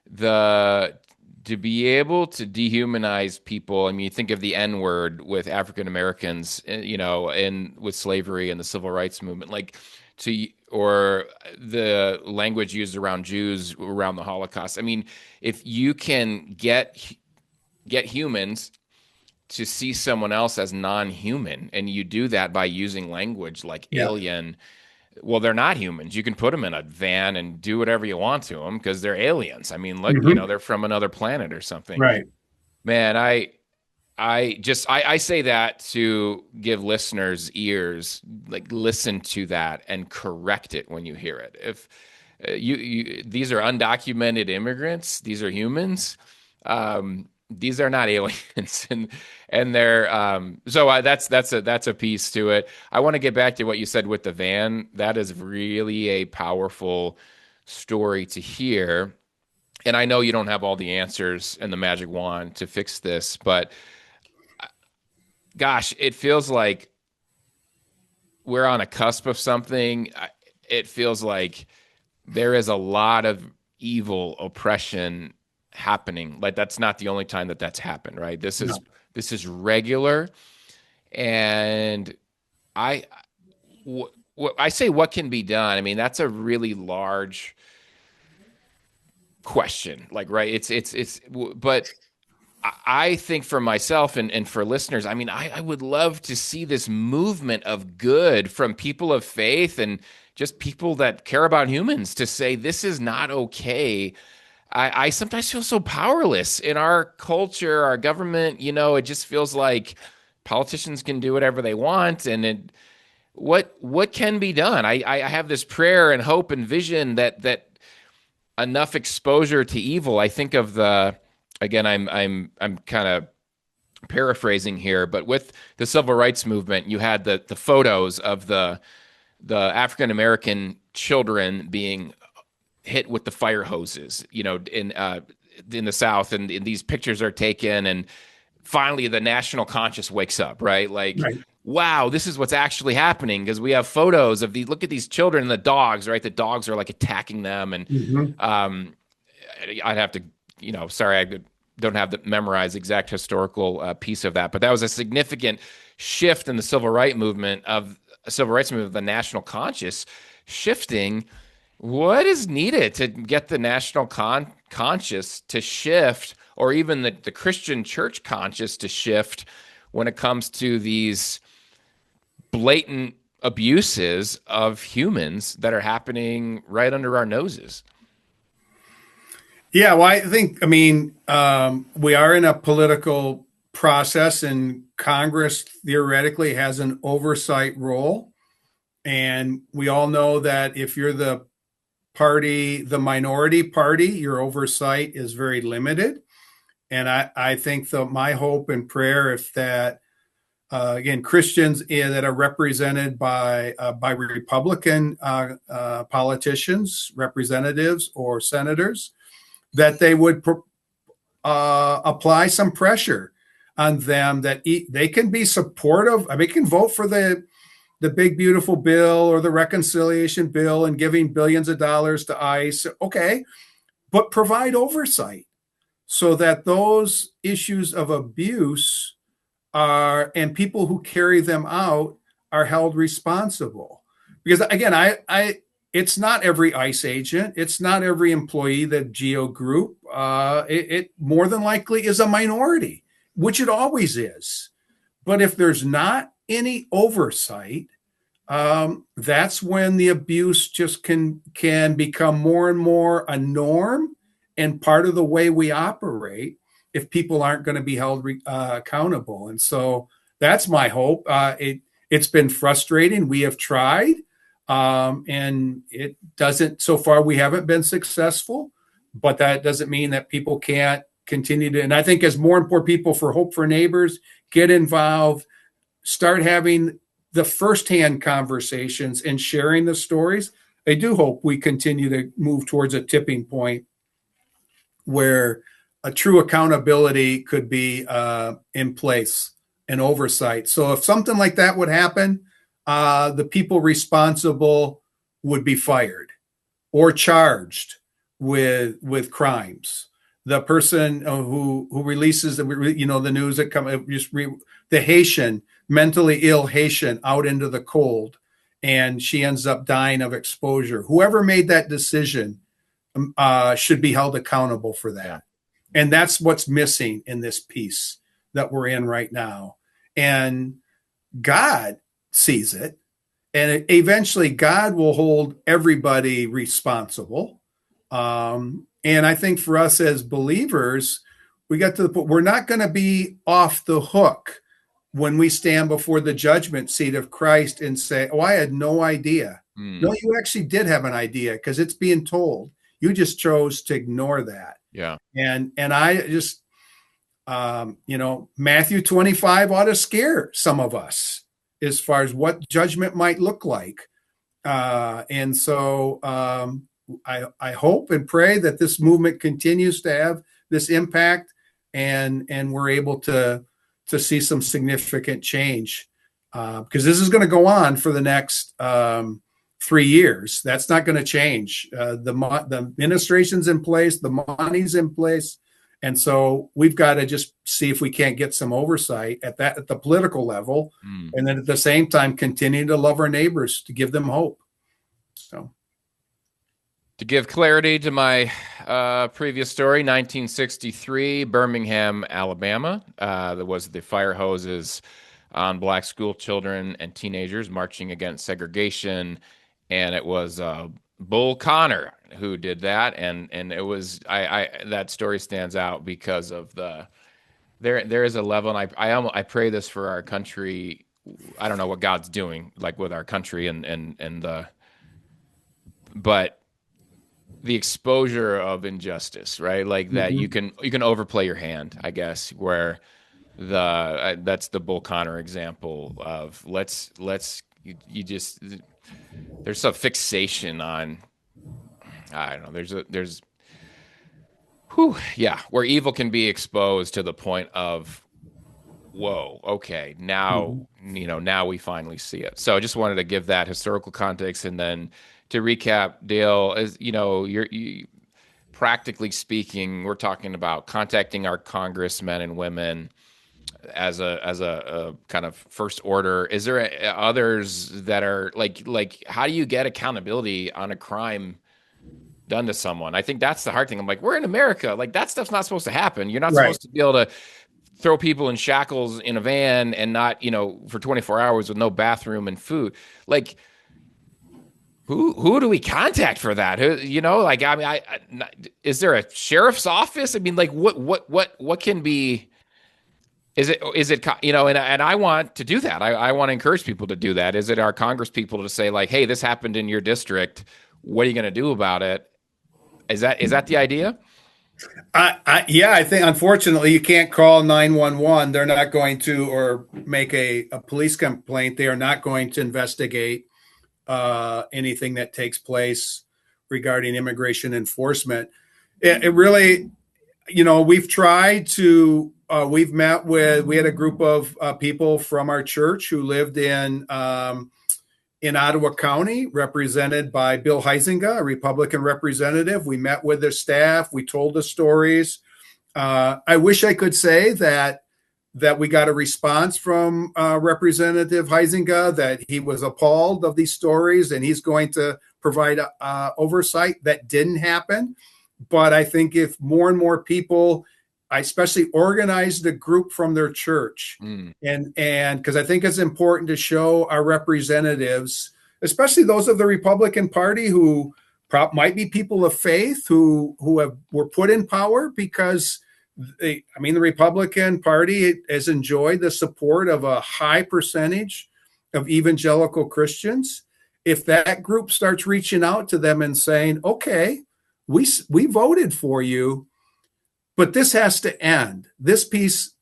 the to be able to dehumanize people. I mean, you think of the N word with African Americans, and with slavery and the civil rights movement, or the language used around Jews around the Holocaust. I mean, if you can get humans to see someone else as non-human, and you do that by using language like Yeah. alien, well, they're not humans. You can put them in a van and do whatever you want to them because they're aliens. I mean, look, they're from another planet or something. Right. Man, I say that to give listeners ears, like listen to that and correct it when you hear it. If these are undocumented immigrants, these are humans. These are not aliens, and they're that's a piece to it. I want to get back to what you said with the van. That is really a powerful story to hear. And I know you don't have all the answers and the magic wand to fix this, but gosh, it feels like we're on a cusp of something. It feels like there is a lot of evil oppression happening. Like that's not the only time that's happened, right? This is regular. And I say what can be done. I mean, that's a really large question. Like, right? But I think for myself and for listeners, I mean, I would love to see this movement of good from people of faith and just people that care about humans to say this is not okay. I sometimes feel so powerless in our culture, our government. It just feels like politicians can do whatever they want, and what can be done? I have this prayer and hope and vision that enough exposure to evil. I think of again, I'm kind of paraphrasing here, but with the civil rights movement, you had the photos of the African American children being hit with the fire hoses, in the South, and these pictures are taken, and finally the national conscience wakes up, right? Like, Right. wow, this is what's actually happening because we have photos of look at these children and the dogs, right? The dogs are like attacking them, and I'd have to, sorry, I don't have the memorized exact historical piece of that, but that was a significant shift in the civil rights movement of the national conscience shifting. What is needed to get the national conscious to shift, or even the Christian church conscious to shift when it comes to these blatant abuses of humans that are happening right under our noses? Yeah, well, we are in a political process, and Congress theoretically has an oversight role. And we all know that if you're the minority party, your oversight is very limited. And I think my hope and prayer, if that, again, Christians that are represented by Republican politicians, representatives, or senators, that they would apply some pressure on them, that they can be supportive. I mean, they can vote for the big, beautiful bill or the reconciliation bill and giving billions of dollars to ICE. Okay, but provide oversight so that those issues of abuse and people who carry them out are held responsible. Because again, it's not every ICE agent, it's not every employee that GEO Group. It more than likely is a minority, which it always is. But if there's not any oversight, that's when the abuse just can become more and more a norm and part of the way we operate if people aren't going to be held accountable. And so that's my hope. It's been frustrating. We have tried, and it doesn't. So far, we haven't been successful. But that doesn't mean that people can't continue to, and I think as more and more people for Hope for Neighbors get involved, start having the firsthand conversations and sharing the stories, I do hope we continue to move towards a tipping point where a true accountability could be in place and oversight. So if something like that would happen, the people responsible would be fired or charged with crimes. The person who releases the news that come the Haitian, mentally ill Haitian, out into the cold, and she ends up dying of exposure. Whoever made that decision should be held accountable for that. And that's what's missing in this piece that we're in right now. And God sees it. And eventually God will hold everybody responsible. And I think for us as believers, we got to the point, we're not going to be off the hook when we stand before the judgment seat of Christ and say, oh, I had no idea. No, you actually did have an idea because it's being told. You just chose to ignore that. Yeah. And I just, Matthew 25 ought to scare some of us as far as what judgment might look like. And so I hope and pray that this movement continues to have this impact and we're able to see some significant change because this is going to go on for the next 3 years. That's not going to change. The administration's in place, the money's in place. And so we've got to just see if we can't get some oversight at the political level. And then at the same time, continue to love our neighbors, to give them hope. So to give clarity to my previous story, 1963, Birmingham, Alabama, there was the fire hoses on black school children and teenagers marching against segregation. And it was Bull Connor who did that, and it was I that story stands out because of there is a level, and I pray this for our country. I don't know what God's doing like with our country but the exposure of injustice, right? Like that you can overplay your hand, I guess, where that's the Bull Connor example of you just there's a fixation on, I don't know, where evil can be exposed to the point of, whoa, okay, now, now we finally see it. So I just wanted to give that historical context. And then to recap, Dale, as you practically speaking, we're talking about contacting our congressmen and women as a kind of first order. Is there others that are like how do you get accountability on a crime done to someone? I think that's the hard thing. I'm like, we're in America. Like that stuff's not supposed to happen. You're not supposed to be able to throw people in shackles in a van and not, for 24 hours with no bathroom and food. Like who do we contact for that? Is there a sheriff's office? I mean, like what can be, is it, and I want to do that. I want to encourage people to do that. Is it our Congress people to say like, hey, this happened in your district. What are you going to do about it? Is that the idea? I think unfortunately you can't call 911. They're not going to, or make a police complaint. They are not going to investigate anything that takes place regarding immigration enforcement. It really, we've tried to, we had a group of people from our church who lived in Ottawa County, represented by Bill Huizenga, a Republican representative. We met with their staff. We told the stories. I wish I could say that we got a response from Representative Huizenga, that he was appalled of these stories and he's going to provide oversight. That didn't happen. But I think if more and more people, I especially organized a group from their church, and because I think it's important to show our representatives, especially those of the Republican Party who might be people of faith who were put in power because the Republican Party has enjoyed the support of a high percentage of evangelical Christians. If that group starts reaching out to them and saying, okay, we voted for you, But this has to end. This piece,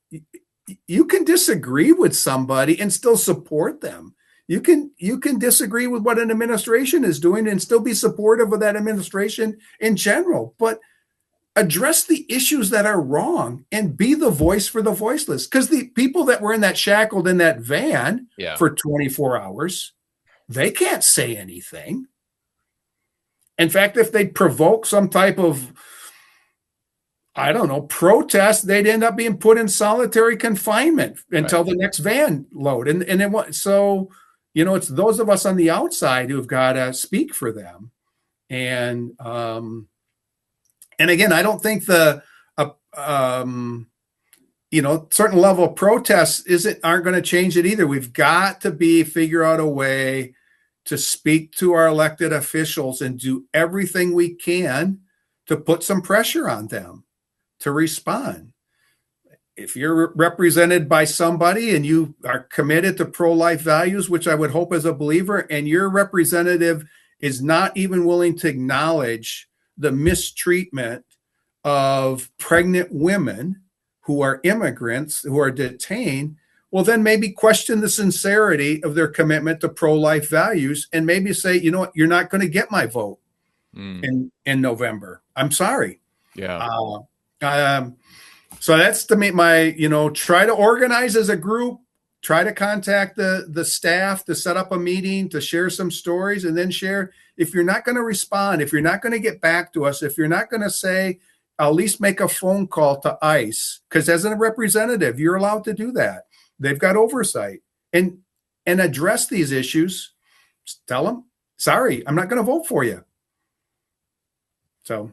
you can disagree with somebody and still support them. You can disagree with what an administration is doing and still be supportive of that administration in general, but address the issues that are wrong and be the voice for the voiceless. Because the people that were in that shackled in that van for 24 hours, they can't say anything. In fact, if they provoke some type of, I don't know, protest, they'd end up being put in solitary confinement until the next van load. And it, so, it's those of us on the outside who've got to speak for them. And again, I don't think certain level of protests aren't going to change it either. We've got to figure out a way to speak to our elected officials and do everything we can to put some pressure on them to respond. If you're represented by somebody and you are committed to pro-life values, which I would hope as a believer, and your representative is not even willing to acknowledge the mistreatment of pregnant women who are immigrants, who are detained, well, then maybe question the sincerity of their commitment to pro-life values and maybe say, you know what, you're not going to get my vote in November. I'm sorry. Yeah. So that's to me, try to organize as a group, try to contact the staff to set up a meeting, to share some stories, and then share. If you're not going to respond, if you're not going to get back to us, if you're not going to say, at least make a phone call to ICE, because as a representative, you're allowed to do that. They've got oversight and address these issues. Tell them, sorry, I'm not going to vote for you. So.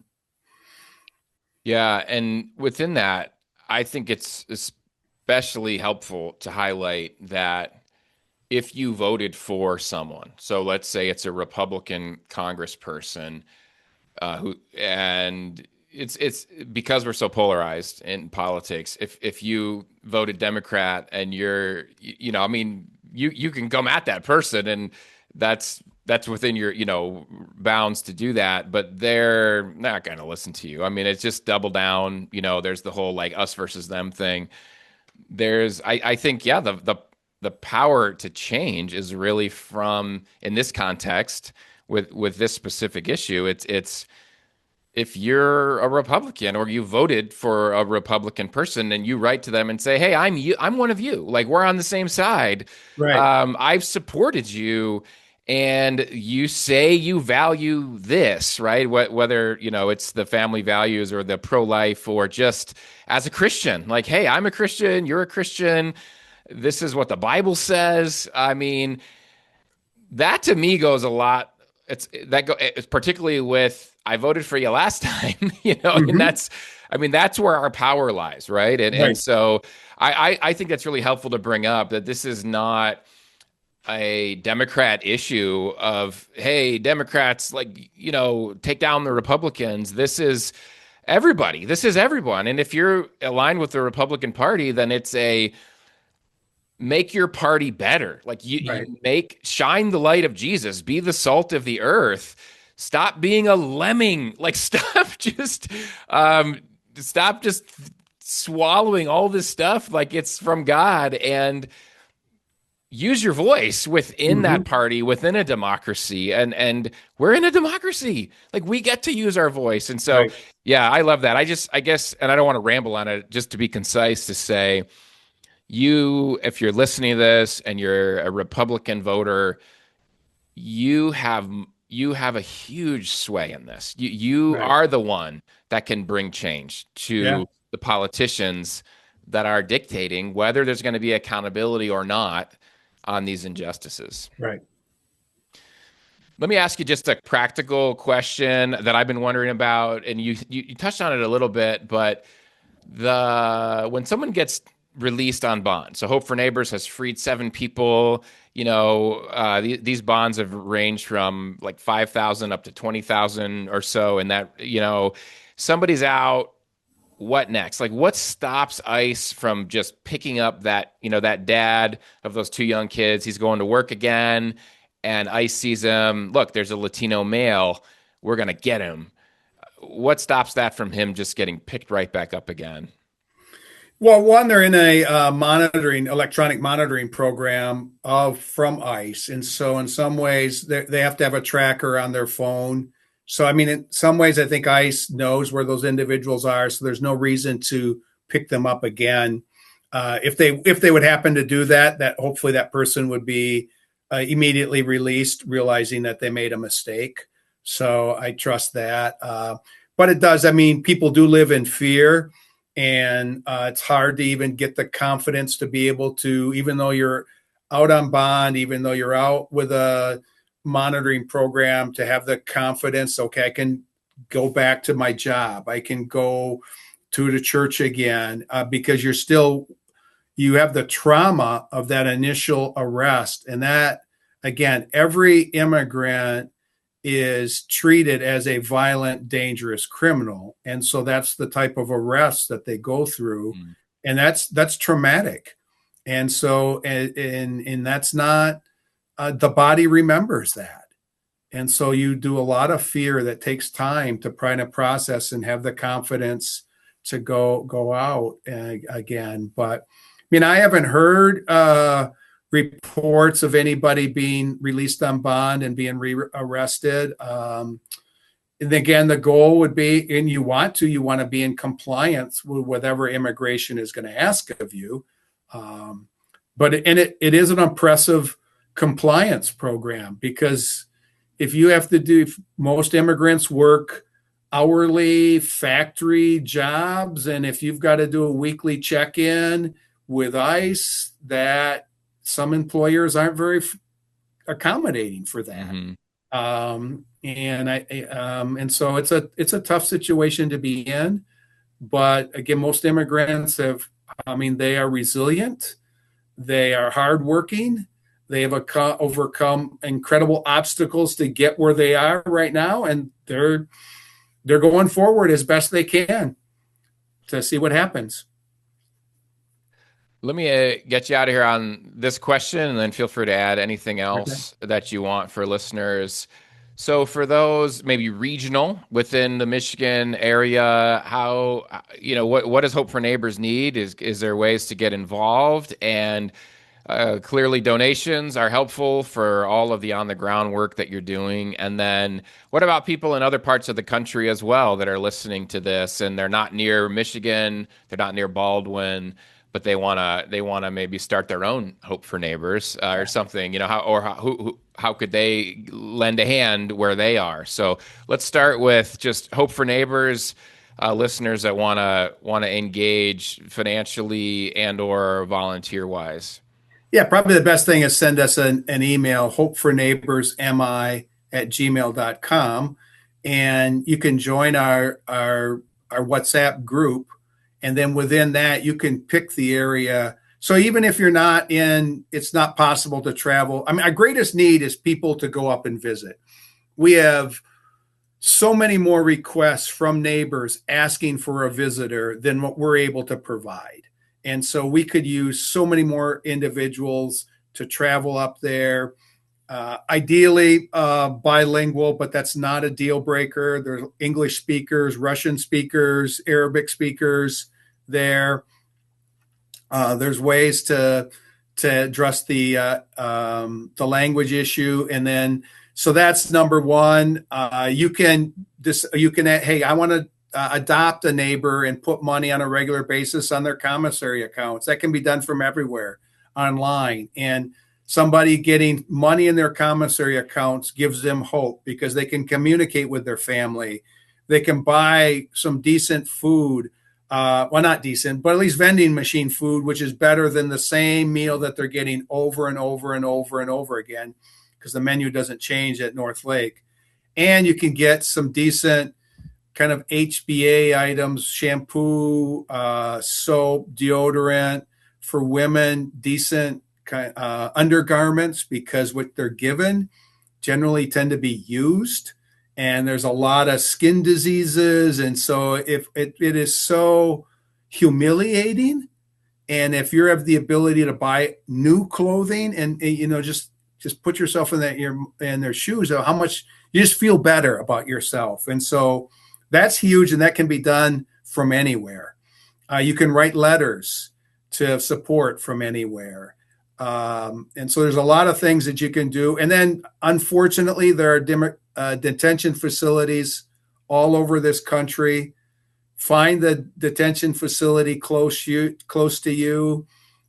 Yeah. And within that, I think it's especially helpful to highlight that if you voted for someone, so let's say it's a Republican congressperson and it's because we're so polarized in politics. If you voted Democrat and you can come at that person and that's within your, bounds to do that, but they're not going to listen to you. I mean, it's just double down, there's the whole like us versus them thing. I think, the power to change is really from, in this context with this specific issue, it's if you're a Republican or you voted for a Republican person and you write to them and say, hey, I'm one of you, like we're on the same side. Right. I've supported you and you say you value this, right? Whether, it's the family values or the pro-life or just as a Christian, like, hey, I'm a Christian, you're a Christian. This is what the Bible says. I mean, that to me goes a lot. It's particularly with, I voted for you last time, and that's where our power lies, right? And so I think that's really helpful to bring up that this is not a Democrat issue of, hey, Democrats, take down the Republicans. This is everybody. This is everyone. And if you're aligned with the Republican Party, then it's make your party better. Like you shine the light of Jesus, be the salt of the earth. Stop being a lemming. Like stop just swallowing all this stuff like it's from God and use your voice within that party, within a democracy. And we're in a democracy. Like we get to use our voice. And so, I love that. I guess, and I don't want to ramble on it, just to be concise to say, if you're listening to this and you're a Republican voter, you have a huge sway in this. You are the one that can bring change to the politicians that are dictating whether there's going to be accountability or not on these injustices. Right. Let me ask you just a practical question that I've been wondering about, and you touched on it a little bit, but when someone gets released on bond. So Hope for Neighbors has freed 7 people. These bonds have ranged from like 5,000 up to 20,000 or so. And that, somebody's out, what next? Like what stops ICE from just picking up that dad of those 2 young kids? He's going to work again and ICE sees him. Look, there's a Latino male. We're going to get him. what stops that from him just getting picked right back up again? Well, one, they're in a electronic monitoring program from ICE, and so in some ways they have to have a tracker on their phone. So, I mean, in some ways, I think ICE knows where those individuals are, so there's no reason to pick them up again. If they would happen to do that, that hopefully that person would be immediately released, realizing that they made a mistake. So I trust that. But it does. I mean, people do live in fear. And it's hard to even get the confidence to be able to, even though you're out on bond, even though you're out with a monitoring program, to have the confidence, okay, I can go back to my job. I can go to the church again, because you have the trauma of that initial arrest. And that, again, every immigrant is treated as a violent, dangerous criminal. And so that's the type of arrest that they go through. And that's traumatic. And so, and that's not, the body remembers that. And so you do a lot of fear that takes time to try to process and have the confidence to go out again. But I mean, I haven't heard reports of anybody being released on bond and being arrested. And again, the goal would be, and you want to be in compliance with whatever immigration is going to ask of you. But it is an oppressive compliance program, because if you have to most immigrants work hourly factory jobs, and if you've got to do a weekly check-in with ICE, that some employers aren't very accommodating for that. And so it's a tough situation to be in. But again, most immigrants they are resilient. They are hardworking. They have overcome incredible obstacles to get where they are right now. And they're going forward as best they can to see what happens. Let me get you out of here on this question, and then feel free to add anything else that you want for listeners. So for those maybe regional within the Michigan area, how, what does Hope for Neighbors need? Is there ways to get involved? And clearly donations are helpful for all of the on-the-ground work that you're doing. And then what about people in other parts of the country as well that are listening to this, and they're not near Michigan, they're not near Baldwin, but they wanna maybe start their own Hope for Neighbors or something, how could they lend a hand where they are? So let's start with just Hope for Neighbors, listeners that wanna engage financially and or volunteer wise. Yeah, probably the best thing is send us an email, hopeforneighborsmi@gmail.com, and you can join our WhatsApp group. And then within that, you can pick the area. So even if you're not it's not possible to travel. I mean, our greatest need is people to go up and visit. We have so many more requests from neighbors asking for a visitor than what we're able to provide. And so we could use so many more individuals to travel up there. Ideally bilingual, but that's not a deal breaker. There's English speakers, Russian speakers, Arabic speakers there. There's ways to address the language issue, and then so that's number one. You can hey, I want to adopt a neighbor and put money on a regular basis on their commissary accounts. That can be done from everywhere online, and somebody getting money in their commissary accounts gives them hope because they can communicate with their family. They can buy some decent food. Well, not decent, but at least vending machine food, which is better than the same meal that they're getting over and over and over and over again, because the menu doesn't change at North Lake. And you can get some decent kind of HBA items, shampoo, soap, deodorant for women, decent undergarments, because what they're given generally tend to be used, and there's a lot of skin diseases. And so if it is so humiliating, and if you have the ability to buy new clothing and just put yourself in their shoes, how much you just feel better about yourself. And so that's huge, and that can be done from anywhere. You can write letters to support from anywhere. And so there's a lot of things that you can do. And then, unfortunately, there are detention facilities all over this country. Find the detention facility close to you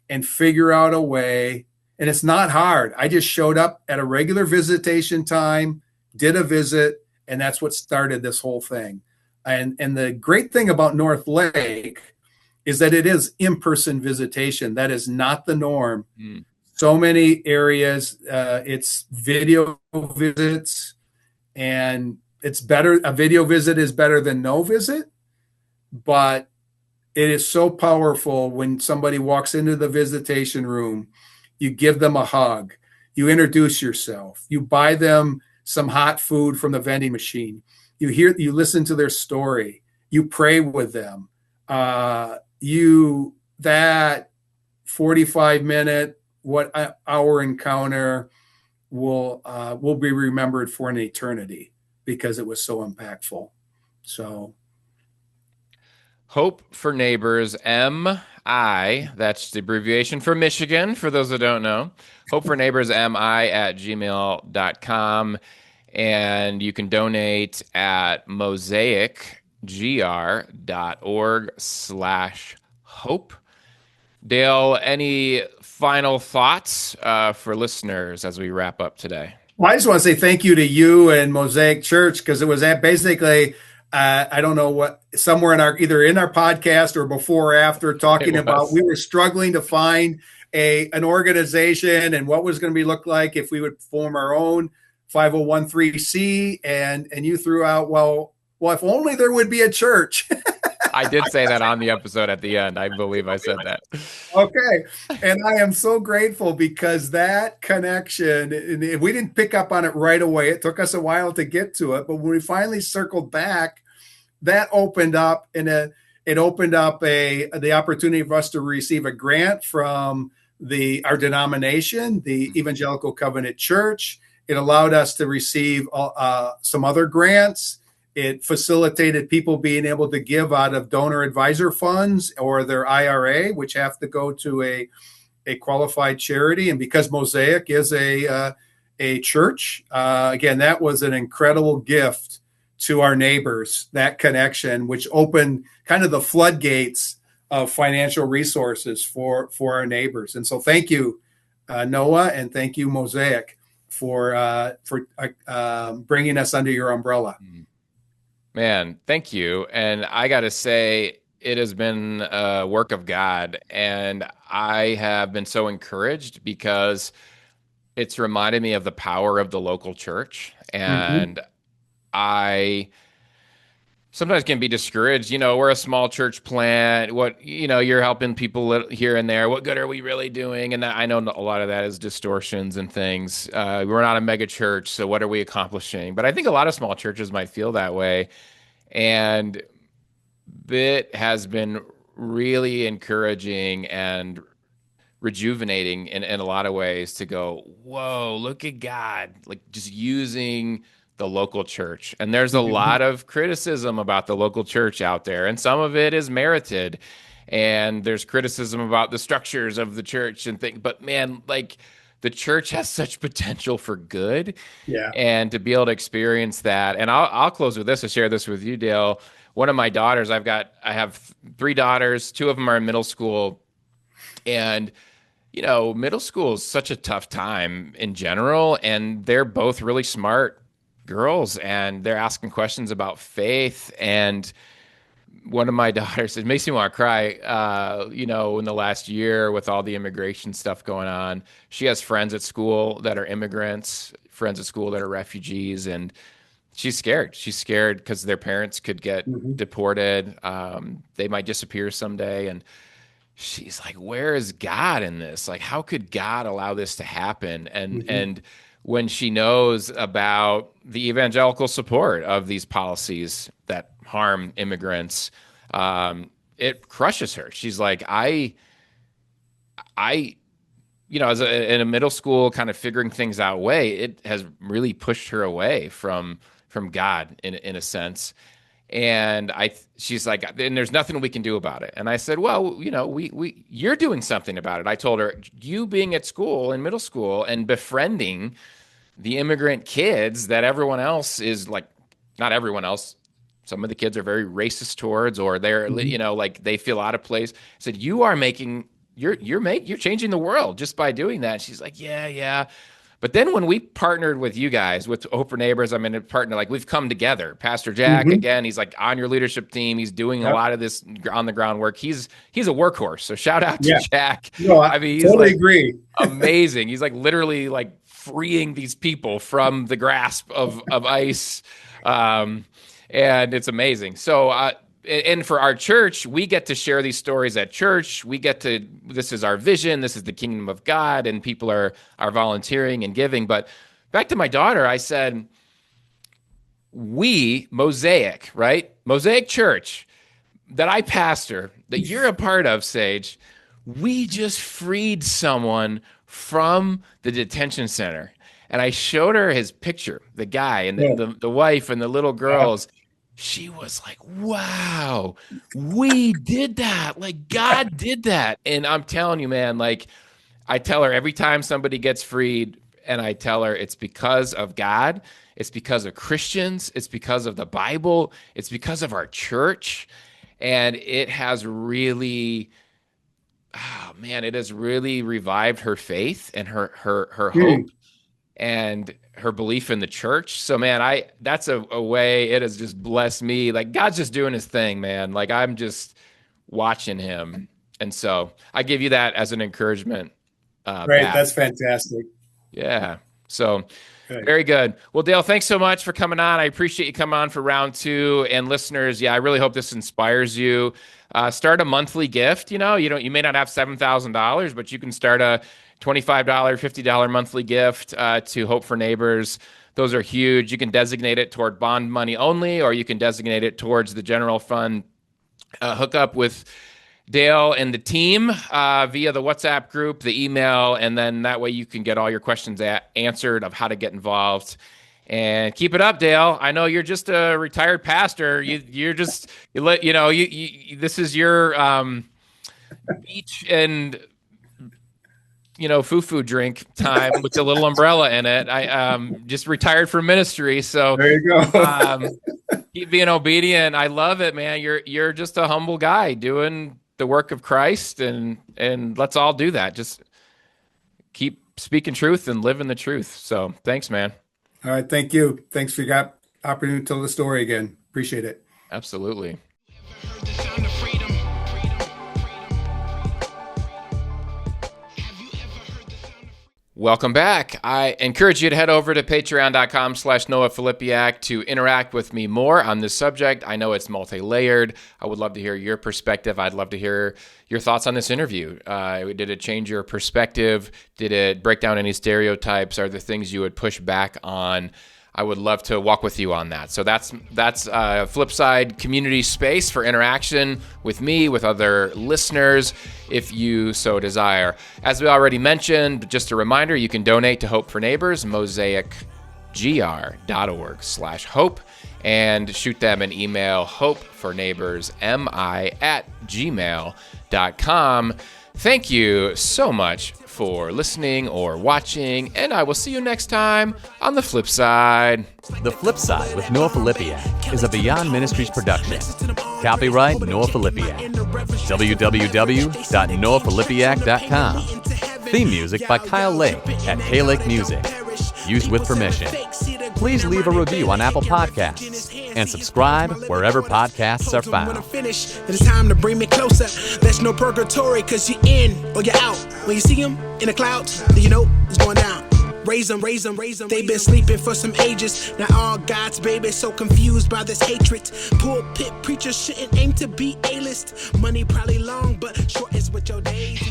and figure out a way. And it's not hard. I just showed up at a regular visitation time, did a visit, and that's what started this whole thing. And the great thing about North Lake is that it is in-person visitation. That is not the norm. So many areas, it's video visits, and it's better. A video visit is better than no visit, but it is so powerful when somebody walks into the visitation room. You give them a hug, you introduce yourself, you buy them some hot food from the vending machine, you listen to their story, you pray with them. That 45-minute, hour encounter will be remembered for an eternity because it was so impactful. So, Hope for Neighbors, MI, that's the abbreviation for Michigan, for those that don't know. Hope for Neighbors, MI at gmail.com. And you can donate at mosaicgr.org/hope. Dale, any final thoughts for listeners as we wrap up today? Well, I just want to say thank you to you and Mosaic Church, because it was basically, I don't know what, somewhere either in our podcast or before or after, talking about, we were struggling to find an organization and what was going to look like if we would form our own 501(c), and you threw out, well, if only there would be a church. I did say that on the episode at the end. I believe I said that. Okay. And I am so grateful, because that connection, and we didn't pick up on it right away. It took us a while to get to it. But when we finally circled back, that opened up, and it opened up the opportunity for us to receive a grant from our denomination, the Evangelical Covenant Church. It allowed us to receive some other grants. It facilitated people being able to give out of donor advisor funds or their IRA, which have to go to a qualified charity. And because Mosaic is a church, again, that was an incredible gift to our neighbors, that connection, which opened kind of the floodgates of financial resources for our neighbors. And so thank you, Noah, and thank you, Mosaic, for bringing us under your umbrella. Man, thank you. And I got to say, it has been a work of God. And I have been so encouraged because it's reminded me of the power of the local church. And I sometimes can be discouraged. We're a small church plant. You're helping people here and there. What good are we really doing? And I know a lot of that is distortions and things. We're not a mega church, so what are we accomplishing? But I think a lot of small churches might feel that way. And it has been really encouraging and rejuvenating in a lot of ways to go, whoa, look at God, like just using the local church. And there's a lot of criticism about the local church out there, and some of it is merited. And there's criticism about the structures of the church and things. But man, like, the church has such potential for good. Yeah. And to be able to experience that. And I'll close with this. I'll share this with you, Dale. One of my daughters, I have 3 daughters. 2 of them are in middle school. And middle school is such a tough time in general. And they're both really smart girls, and they're asking questions about faith. And one of my daughters, it makes me want to cry, in the last year with all the immigration stuff going on, she has friends at school that are immigrants, friends at school that are refugees, and she's scared. She's scared because their parents could get deported. They might disappear someday. And she's like, where is God in this? Like, how could God allow this to happen? And when she knows about the evangelical support of these policies that harm immigrants, it crushes her. She's like, in a middle school kind of figuring things out way, it has really pushed her away from God in a sense. And she's like, and there's nothing we can do about it. And I said, well, you're doing something about it. I told her, you being at school in middle school and befriending the immigrant kids that everyone else is like, not everyone else. Some of the kids are very racist towards, or they're, like they feel out of place. I said, you are making, you're changing the world just by doing that. She's like, yeah. But then when we partnered with you guys, with Hope for Neighbors, I'm in a partner, like we've come together. Pastor Jack, again, he's like on your leadership team. He's doing a lot of this on the ground work. He's a workhorse. So shout out to Jack. No, I mean, he's totally agree. Amazing. He's like literally like freeing these people from the grasp of ICE. And it's amazing. So, and for our church, we get to share these stories at church. This is our vision. This is the kingdom of God, and people are volunteering and giving. But back to my daughter, I said, we, Mosaic, right? Mosaic Church that I pastor, that you're a part of, Sage, we just freed someone from the detention center. And I showed her his picture, the guy and the wife and the little girls. She was like, wow, we did that. Like God did that. And I'm telling you, man, like I tell her every time somebody gets freed, and I tell her it's because of God. It's because of Christians. It's because of the Bible. It's because of our church. And it has really, it has really revived her faith and her hope and her belief in the church. So, man, that's a way it has just blessed me. Like God's just doing his thing, man. Like I'm just watching him. And so I give you that as an encouragement. Great. That's fantastic. Yeah. So very good. Well, Dale, thanks so much for coming on. I appreciate you coming on for round 2. And listeners, I really hope this inspires you. Start a monthly gift. You may not have $7,000, but you can start a $25, $50 monthly gift to Hope for Neighbors. Those are huge. You can designate it toward bond money only, or you can designate it towards the general fund. Hook up with Dale and the team via the WhatsApp group, the email, and then that way you can get all your questions answered of how to get involved. And keep it up, Dale. I know you're just a retired pastor. This is your beach and foo-foo drink time with a little umbrella in it. I just retired from ministry, so there you go. Keep being obedient. I love it, man. You're just a humble guy doing the work of Christ, and let's all do that. Just keep speaking truth and living the truth. So thanks, man. All right, thank you. Thanks for your opportunity to tell the story again. Appreciate it. Absolutely. Welcome back. I encourage you to head over to patreon.com/Noah Filipiak to interact with me more on this subject. I know it's multi-layered. I would love to hear your perspective. I'd love to hear your thoughts on this interview. Did it change your perspective? Did it break down any stereotypes? Are there things you would push back on? I would love to walk with you on that. So that's Flipside community space for interaction with me, with other listeners, if you so desire. As we already mentioned, just a reminder, you can donate to Hope for Neighbors, mosaicgr.org/hope, and shoot them an email, hopeforneighborsmi@gmail.com. Thank you so much for listening or watching, and I will see you next time on The Flip Side. The Flip Side with Noah Filipiak is a Beyond Ministries production. Copyright Noah Filipiak. www.noahfilipiak.com. Theme music by Kyle Lake at K-Lake Music. Used with permission. Please leave a review on Apple Podcasts and subscribe wherever podcasts are found. It's time to bring me closer. There's no purgatory, cause you're in or you're out. When you see them in the clouds, then you know it's going down. Raise them, raise them, raise them. They've been sleeping for some ages. Now all God's babies so confused by this hatred. Pulpit preachers shouldn't aim to be A-list. Money probably long, but short is what your days.